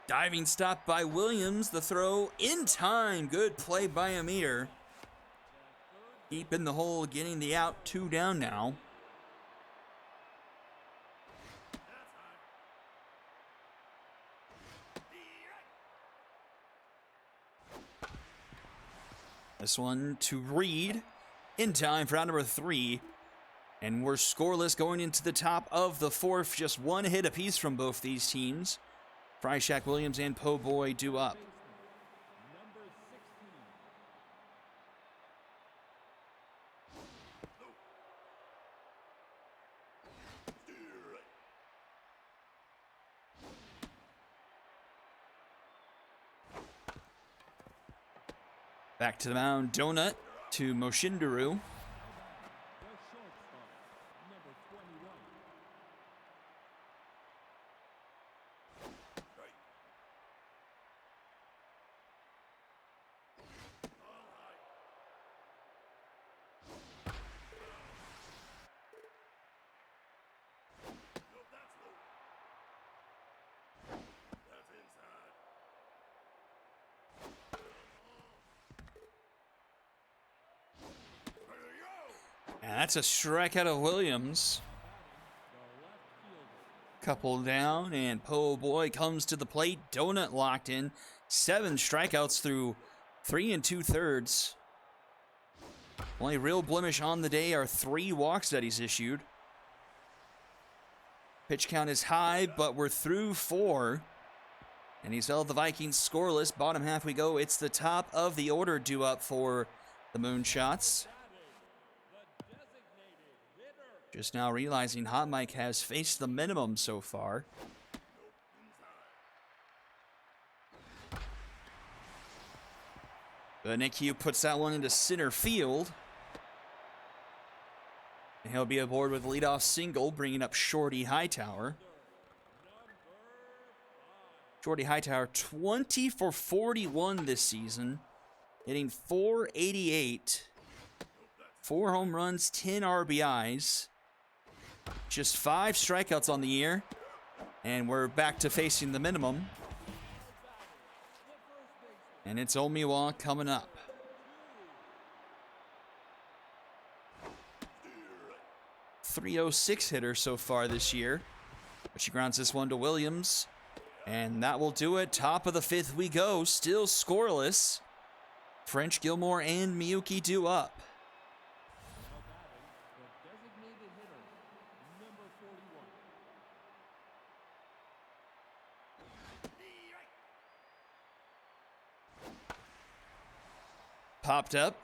Diving stop by Williams. The throw in time. Good play by Amir. Deep in the hole, getting the out. 2 down now. This one to Reed. In time for round number 3. And we're scoreless going into the top of the 4th. Just 1 hit apiece from both these teams. Fryshack Williams and Po Boy due up. Number 16. Back to the mound, Donut to Moshindaru. The shortstop, number 21. And that's a strikeout of Williams. The left fielder, Couple down, and Po Boy comes to the plate. Donut locked in. 7 strikeouts through 3 2/3. Only real blemish on the day are 3 walks that he's issued. Pitch count is high, but we're through 4. And he's held the Vikings scoreless. Bottom half we go. It's the top of the order due up for the Moonshots. the designated hitter. Just now realizing Hot Mike has faced the minimum so far. But Nick Hugh puts that one into center field. And he'll be aboard with a leadoff single, bringing up Shorty Hightower. Number 5. Jordy Hightower, 20 for 41 this season, hitting .488, 4 home runs, 10 RBIs, just 5 strikeouts on the year, and we're back to facing the minimum. And it's Omiwa coming up. .306 hitter so far this year. But she grounds this one to Williams. And that will do it. Top of the 5th we go. Still scoreless. French, Gilmore, and Miyuki due up. Now batting, the designated hitter, number 41. Popped up.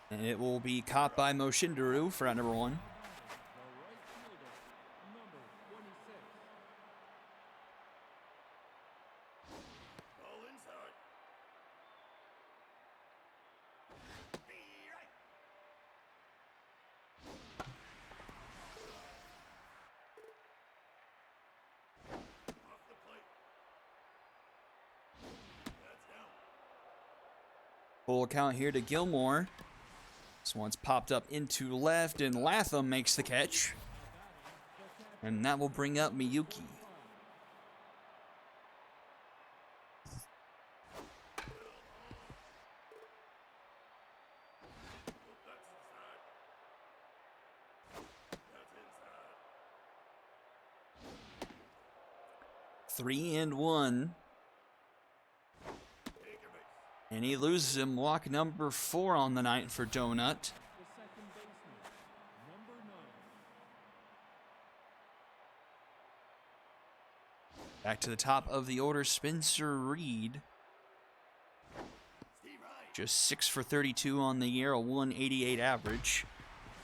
And it will be caught by Moshindaru for out number 1. The right fielder, number 26. Ball inside. Off the plate. That's down. Full count here to Gilmore. This one's popped up into left, and Latham makes the catch. And that will bring up Miyuki. That's inside. That's inside. 3-1. Take your base. And he loses him. Walk number 4 on the night for Donut. The second baseman, number 9. Back to the top of the order, Spencer Reed. Steve Wright. Just 6 for 32 on the year, a 188 average.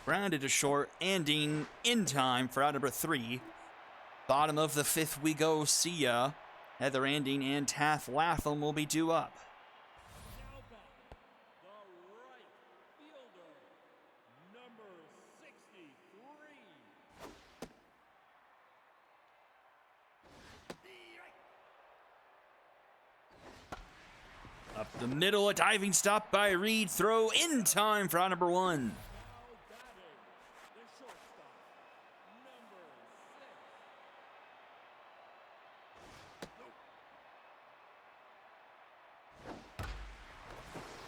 Grounded to short, ending in time for out number 3. Bottom of the 5th we go. See ya. Heather Anding and Taff Latham will be due up. Now batting, the right fielder, number 63. Up the middle, a diving stop by Reed. Throw in time for out number 1. Now batting, the shortstop, number 6.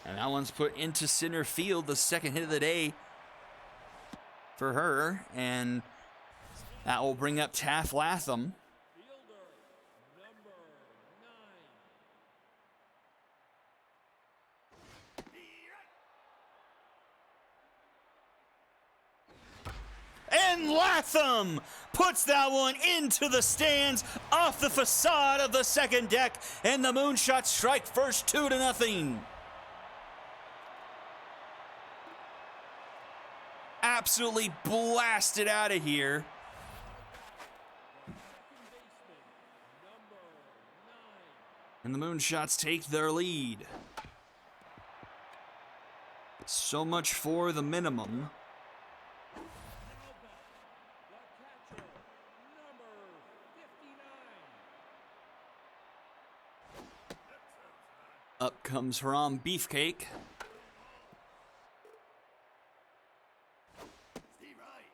And that one's put into center field, the second hit of the day for her. And that will bring up Taff Latham. Fielder, number 9. And Latham puts that one into the stands off the facade of the second deck. And the Moonshots strike first 2-0. Absolutely blasted out of here. Second baseman, number 9. And the Moonshots take their lead. So much for the minimum. Now batting, the catcher, number 59. Up comes Haram Beefcake. Steve Wright.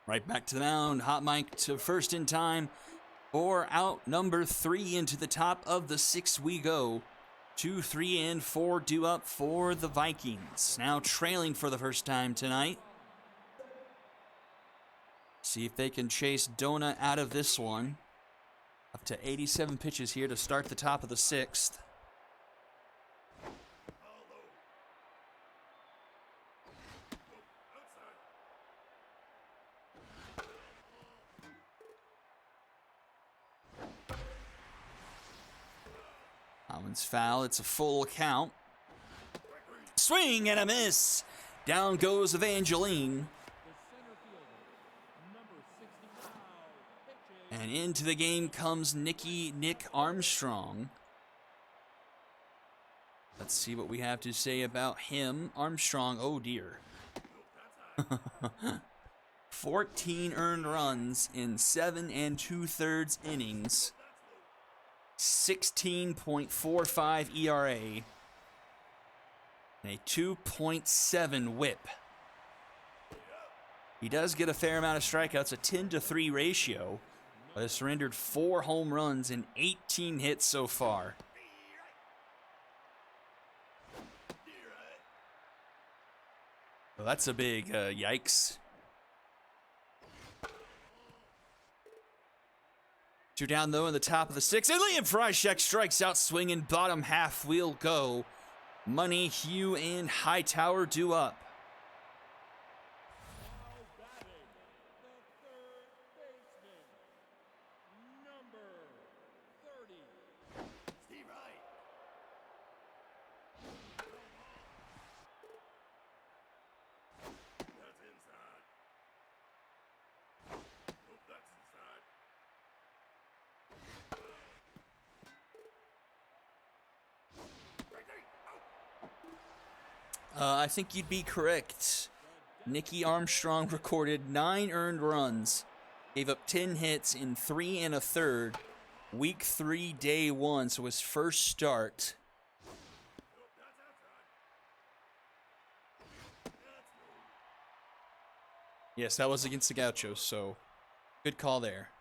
Right back to the mound. Hot mic to first in time. 4 out, number 3 into the top of the 6th we go. 2, 3, and 4 due up for the Vikings. Now trailing for the first time tonight. See if they can chase Donut out of this one. Up to 87 pitches here to start the top of the 6th. That one's foul. It's a full count. Swing and a miss. Down goes Evangeline. The center fielder, number 60 now, pitching. And into the game comes Nick Armstrong. Let's see what we have to say about him. Armstrong, oh dear. 14 earned runs in 7 2/3 innings. 16.45 ERA. And a 2.7 whip. He does get a fair amount of strikeouts, a 10-3 ratio, but has surrendered 4 home runs and 18 hits so far. Well, that's a big yikes. 2 down, though, in the top of the 6th. And Liam Freishek strikes out swinging. Bottom half will go. Money, Hugh, and Hightower due up. I think you'd be correct. Nicky Armstrong recorded 9 earned runs, gave up 10 hits in 3 1/3, week 3, day 1, so his first start. Yes, that was against the Gauchos, so good call there.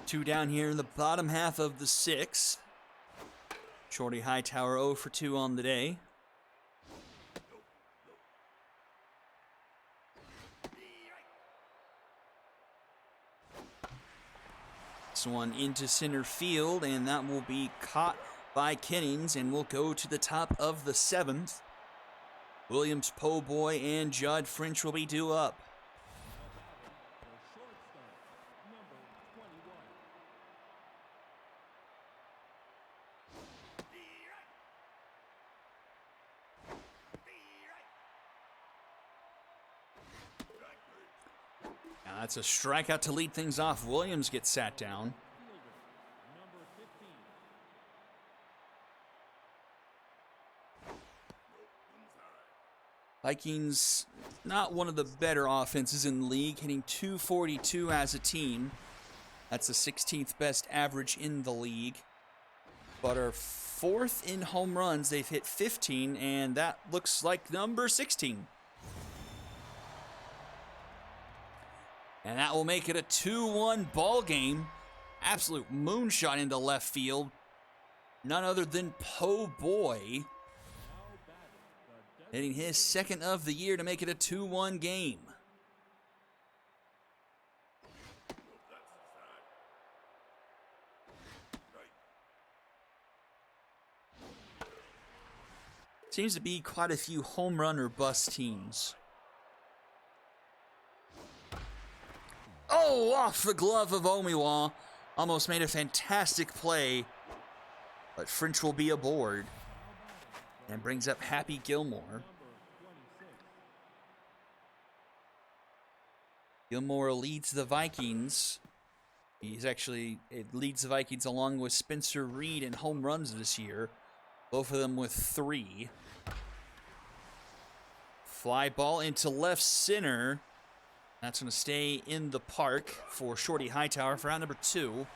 Two down here in the bottom half of the 6th. Shorty Hightower 0 for 2 on the day. This one into center field, and that will be caught by Kennings, and will go to the top of the 7th. Williams, Po Boy, and Judd French will be due up. Now that's a strikeout to lead things off. Williams gets sat down. Vikings, not one of the better offenses in the league, hitting .242 as a team. That's the 16th best average in the league. But are 4th in home runs. They've hit 15, and that looks like number 16. And that will make it a 2-1 ball game. Absolute moonshot into left field. None other than Po Boy, hitting his 2nd of the year to make it a 2-1 game. Seems to be quite a few home run or bust teams. Oh, off the glove of Omiwa. Almost made a fantastic play, but French will be aboard. And brings up Happy Gilmore. Gilmore leads the Vikings. It leads the Vikings along with Spencer Reed in home runs this year. Both of them with 3. Fly ball into left center. That's going to stay in the park for Shorty Hightower for out number 2.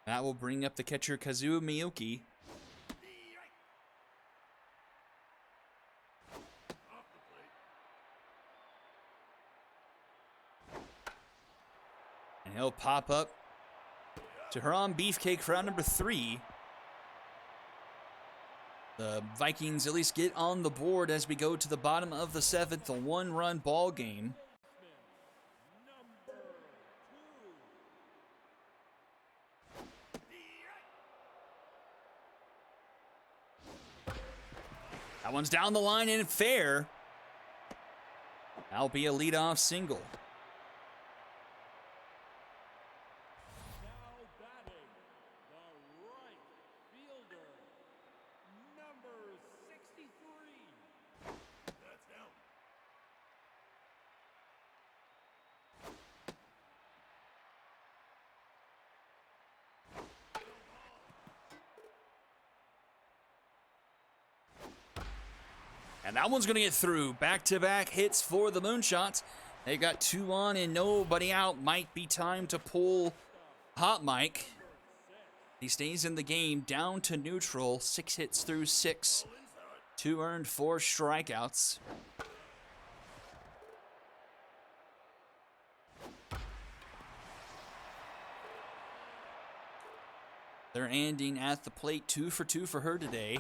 That will bring up the catcher, Kazuo Miyuki. And he'll pop up to Haram Beefcake for out number 3. The Vikings at least get on the board as we go to the bottom of the 7th, a 1-run ball game. That one's down the line and fair. That'll be a leadoff single. And that one's going to get through. Back-to-back hits for the Moonshots. They got 2 on and nobody out. Might be time to pull Hot Mike. He stays in the game, down to neutral. 6 hits through 6. 2 earned, 4 strikeouts. They're ending at the plate, 2 for 2 for her today.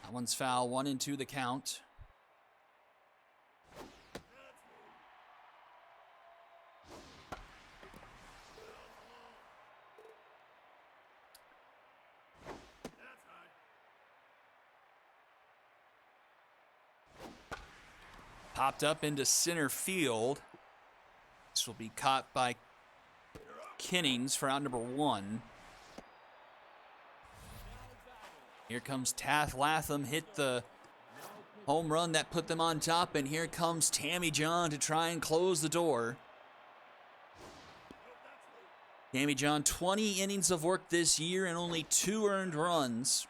That one's foul, 1-2 the count. Popped up into center field. This will be caught by Kinnings for out number 1. Here comes Taft Latham, hit the home run that put them on top, and here comes Tammy John to try and close the door. Tammy John, 20 innings of work this year and only 2 earned runs.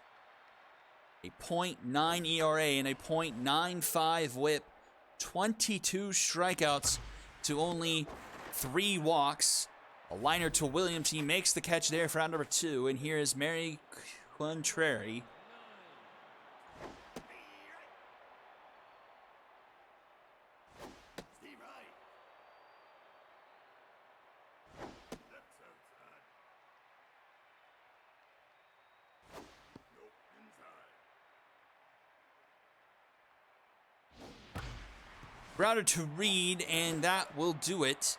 A .9 ERA and a .95 whip. 22 strikeouts to only 3 walks. A liner to Williams. He makes the catch there for out number 2. And here is Mary Contrary. Grounder to Reed, and that will do it.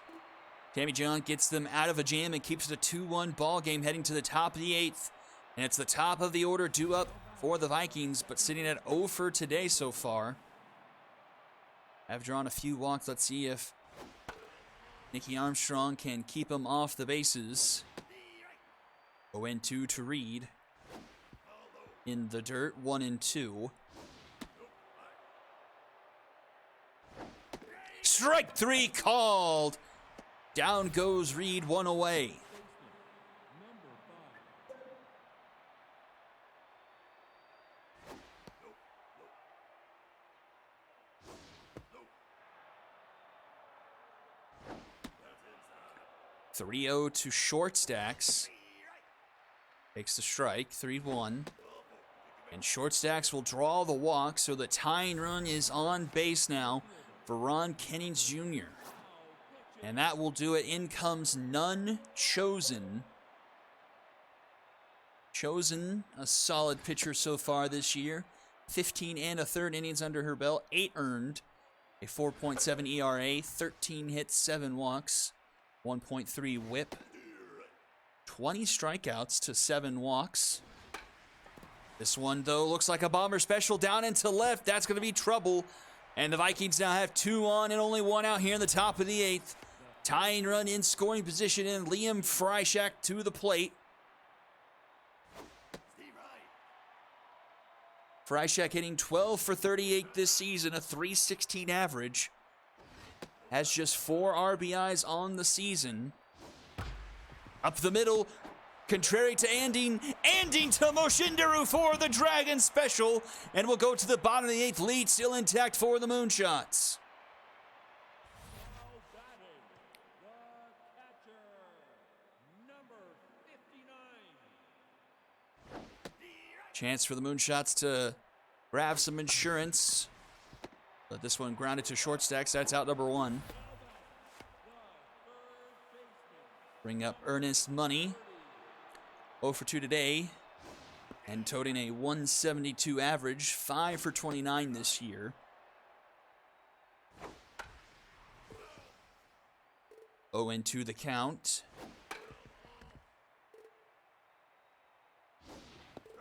Tammy John gets them out of a jam and keeps it a 2-1 ball game heading to the top of the 8th. And it's the top of the order due up for the Vikings, but sitting at 0 for today so far. I've drawn a few walks. Let's see if Nikki Armstrong can keep them off the bases. 0-2 to Reed. In the dirt, 1-2. Strike 3 called. Down goes Reed, 1 away. No. 3-0 to Short Stacks. Takes the strike, 3-1. And Short Stacks will draw the walk, so the tying run is on base now for Ron Kennings Jr. And that will do it. In comes None Chosen. Chosen, a solid pitcher so far this year. 15 1/3 innings under her belt. 8 earned. A 4.7 ERA. 13 hits, 7 walks. 1.3 whip. 20 strikeouts to 7 walks. This one, though, looks like a bomber special down into left. That's going to be trouble. And the Vikings now have 2 on and only 1 out here in the top of the 8th. Tying run in scoring position, and Liam Freishak to the plate. Freishak hitting 12 for 38 this season, a .316 average. Has just 4 RBIs on the season. Up the middle, contrary to Anding. Anding to Moshindaru for the Dragon special. And we'll go to the bottom of the 8th. Lead still intact for the Moonshots. Chance for the Moonshots to grab some insurance. But this one grounded to Short Stacks. That's out number 1. Bring up Ernest Money. 0 for 2 today. And toting a 172 average. 5 for 29 this year. 0-2 the count.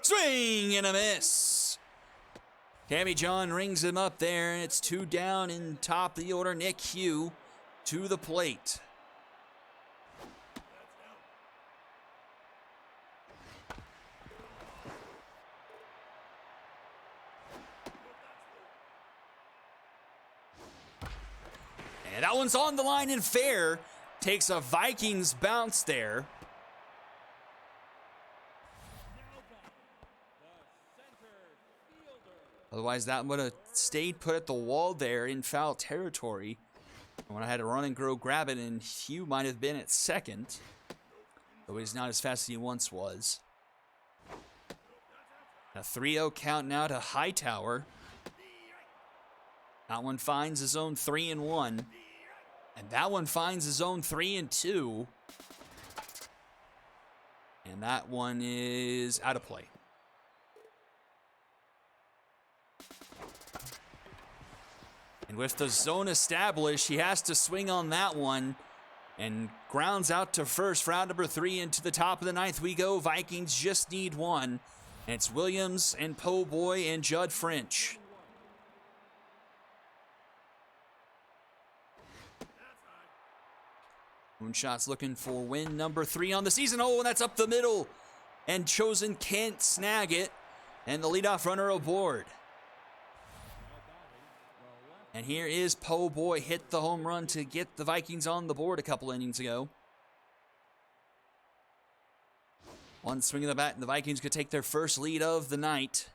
Swing and a miss. Tammy John rings him up there, and it's 2 down in top of the order. Nick Hugh to the plate. And that one's on the line and fair. Takes a Vikings bounce there. Otherwise, that would have stayed put at the wall there in foul territory. When I had to run and go grab it, and Hugh might have been at second. Though he's not as fast as he once was. A 3-0 count now to Hightower. That one finds his own 3-1. And that one finds his own 3-2. And that one is out of play. And with the zone established, he has to swing on that one. And grounds out to first for out number 3 into the top of the 9th we go. Vikings just need one. And it's Williams and Po Boy and Judd French. Moonshot's looking for win number 3 on the season. Oh, and that's up the middle. And Chosen can't snag it. And the leadoff runner aboard. And here is Po Boy, hit the home run to get the Vikings on the board a couple innings ago. One swing of the bat, and the Vikings could take their first lead of the night.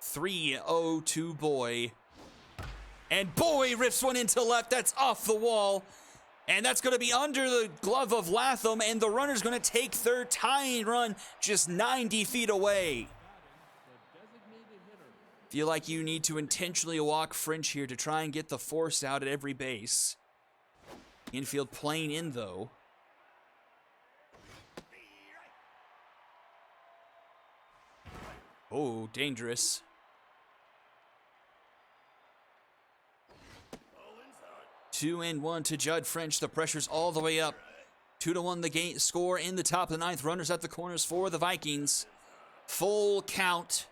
3-0 to Boy. And Boy rips one into left. That's off the wall. And that's going to be under the glove of Latham. And the runner's going to take their tying run just 90 feet away. Feel like you need to intentionally walk French here to try and get the force out at every base. Infield playing in, though. Oh, dangerous. Two and one to Judd French. The pressure's all the way up. 2-1 the game score in the top of the 9th. Runners at the corners for the Vikings. Full count.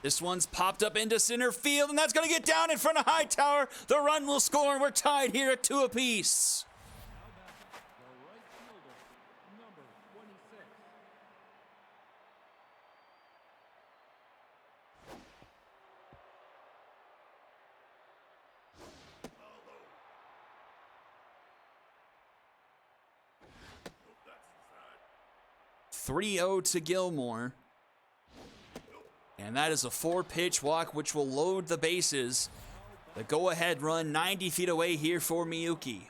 This one's popped up into center field, and that's going to get down in front of Hightower. The run will score, and we're tied here at 2 apiece. Number 3-0 to Gilmore. And that is a 4-pitch walk, which will load the bases. The go-ahead run 90 feet away here for Miyuki.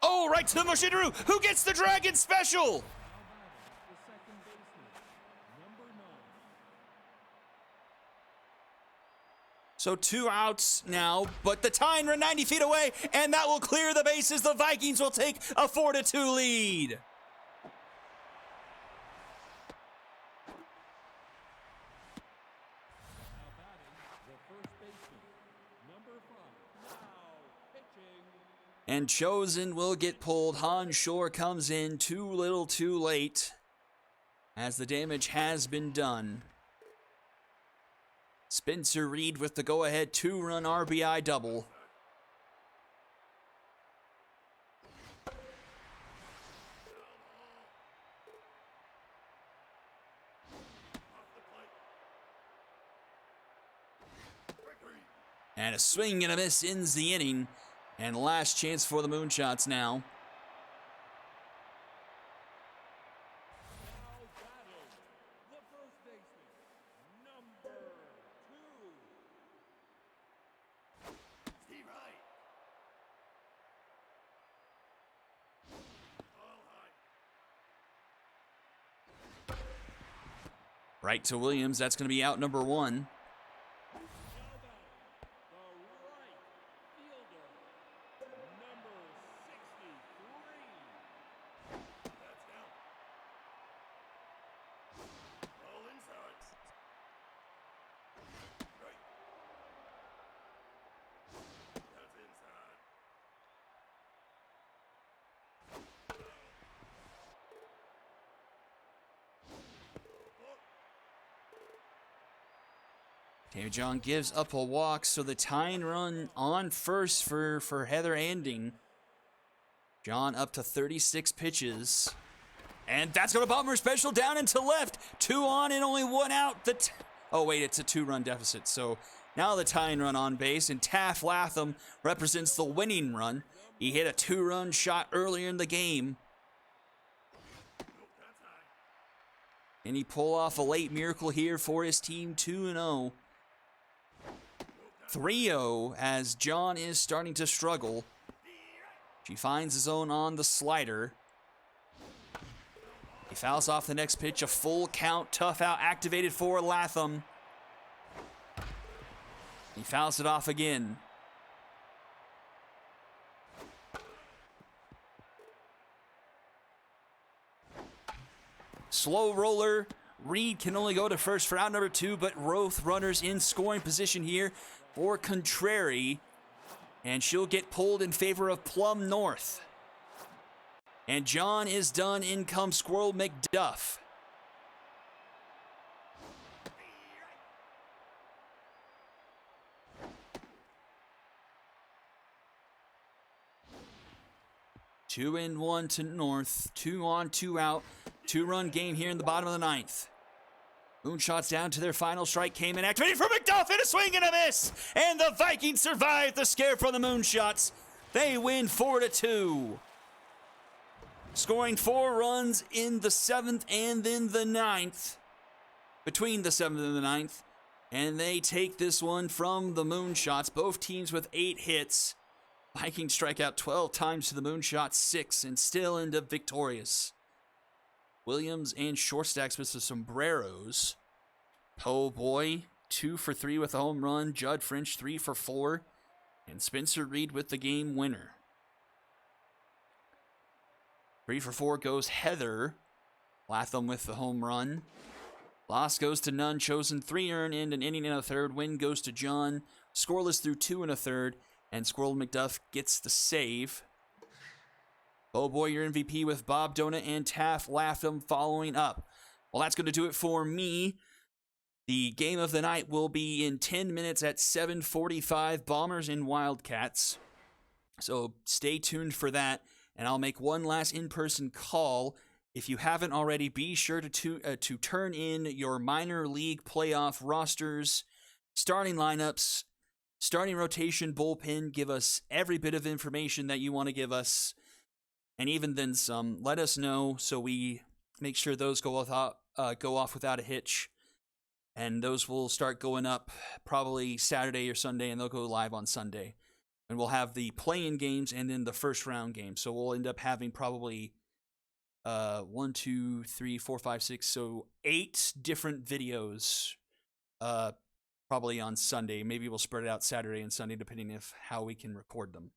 Oh, right to the Moshinru. Who gets the Dragon Special? So 2 outs now, but the tying run 90 feet away, and that will clear the bases. The Vikings will take a 4-2 lead. And Chosen will get pulled. Han Shore comes in too little too late, as the damage has been done. Spencer Reed with the go-ahead 2-run RBI double. And a swing and a miss ends the inning. And last chance for the Moonshots now. Right to Williams. That's going to be out number 1. David John gives up a walk, so the tying run on first for Heather Anding. John up to 36 pitches. And that's going to Bomber special down and to left. 2 on and only 1 out. Oh, wait, it's a 2-run deficit. So now the tying run on base, and Taft Latham represents the winning run. He hit a 2-run shot earlier in the game. And he pull off a late miracle here for his team, 2-0. 3-0 as John is starting to struggle. He finds his own on the slider. He fouls off the next pitch, a full count, tough out activated for Latham. He fouls it off again. Slow roller. Reed can only go to first for out number 2, but Roth runners in scoring position here for Contrary. And she'll get pulled in favor of Plum North. And John is done. In comes Squirrel McDuff. Two in, 1 to North. 2 on, 2 out. 2-run game here in the bottom of the 9th. Moonshots down to their final strike came in, activated for McDuff, and a swing and a miss. And the Vikings survive the scare from the Moonshots. They win 4-2. Scoring 4 runs in the 7th and then the 9th. Between the 7th and the 9th. And they take this one from the Moonshots. Both teams with 8 hits. Vikings strike out 12 times to the Moonshots 6 and still end up victorious. Williams and Shortstacks with the sombreros. Po Boy 2 for 3 with a home run. Judd French 3 for 4. And Spencer Reed with the game winner. 3 for 4 goes Heather. Latham with the home run. Loss goes to none. Chosen 3 earned in an inning and a third. Win goes to John. Scoreless through 2 and a third. And Squirrel McDuff gets the save. Oh boy, your MVP with Bob Donut and Taft Latham following up. Well, that's going to do it for me. The game of the night will be in 10 minutes at 7:45, Bombers and Wildcats. So stay tuned for that. And I'll make one last in-person call. If you haven't already, be sure to turn in your minor league playoff rosters, starting lineups, starting rotation, bullpen. Give us every bit of information that you want to give us, and even then some. Let us know so we make sure those go off without a hitch. And those will start going up probably Saturday or Sunday, and they'll go live on Sunday. And we'll have the play-in games and then the first round game. So we'll end up having probably 1, 2, 3, 4, 5, 6, so 8 different videos probably on Sunday. Maybe we'll spread it out Saturday and Sunday depending on how we can record them.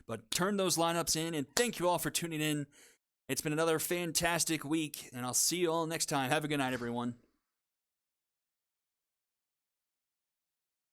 But turn those lineups in, and thank you all for tuning in. It's been another fantastic week, and I'll see you all next time. Have a good night, everyone.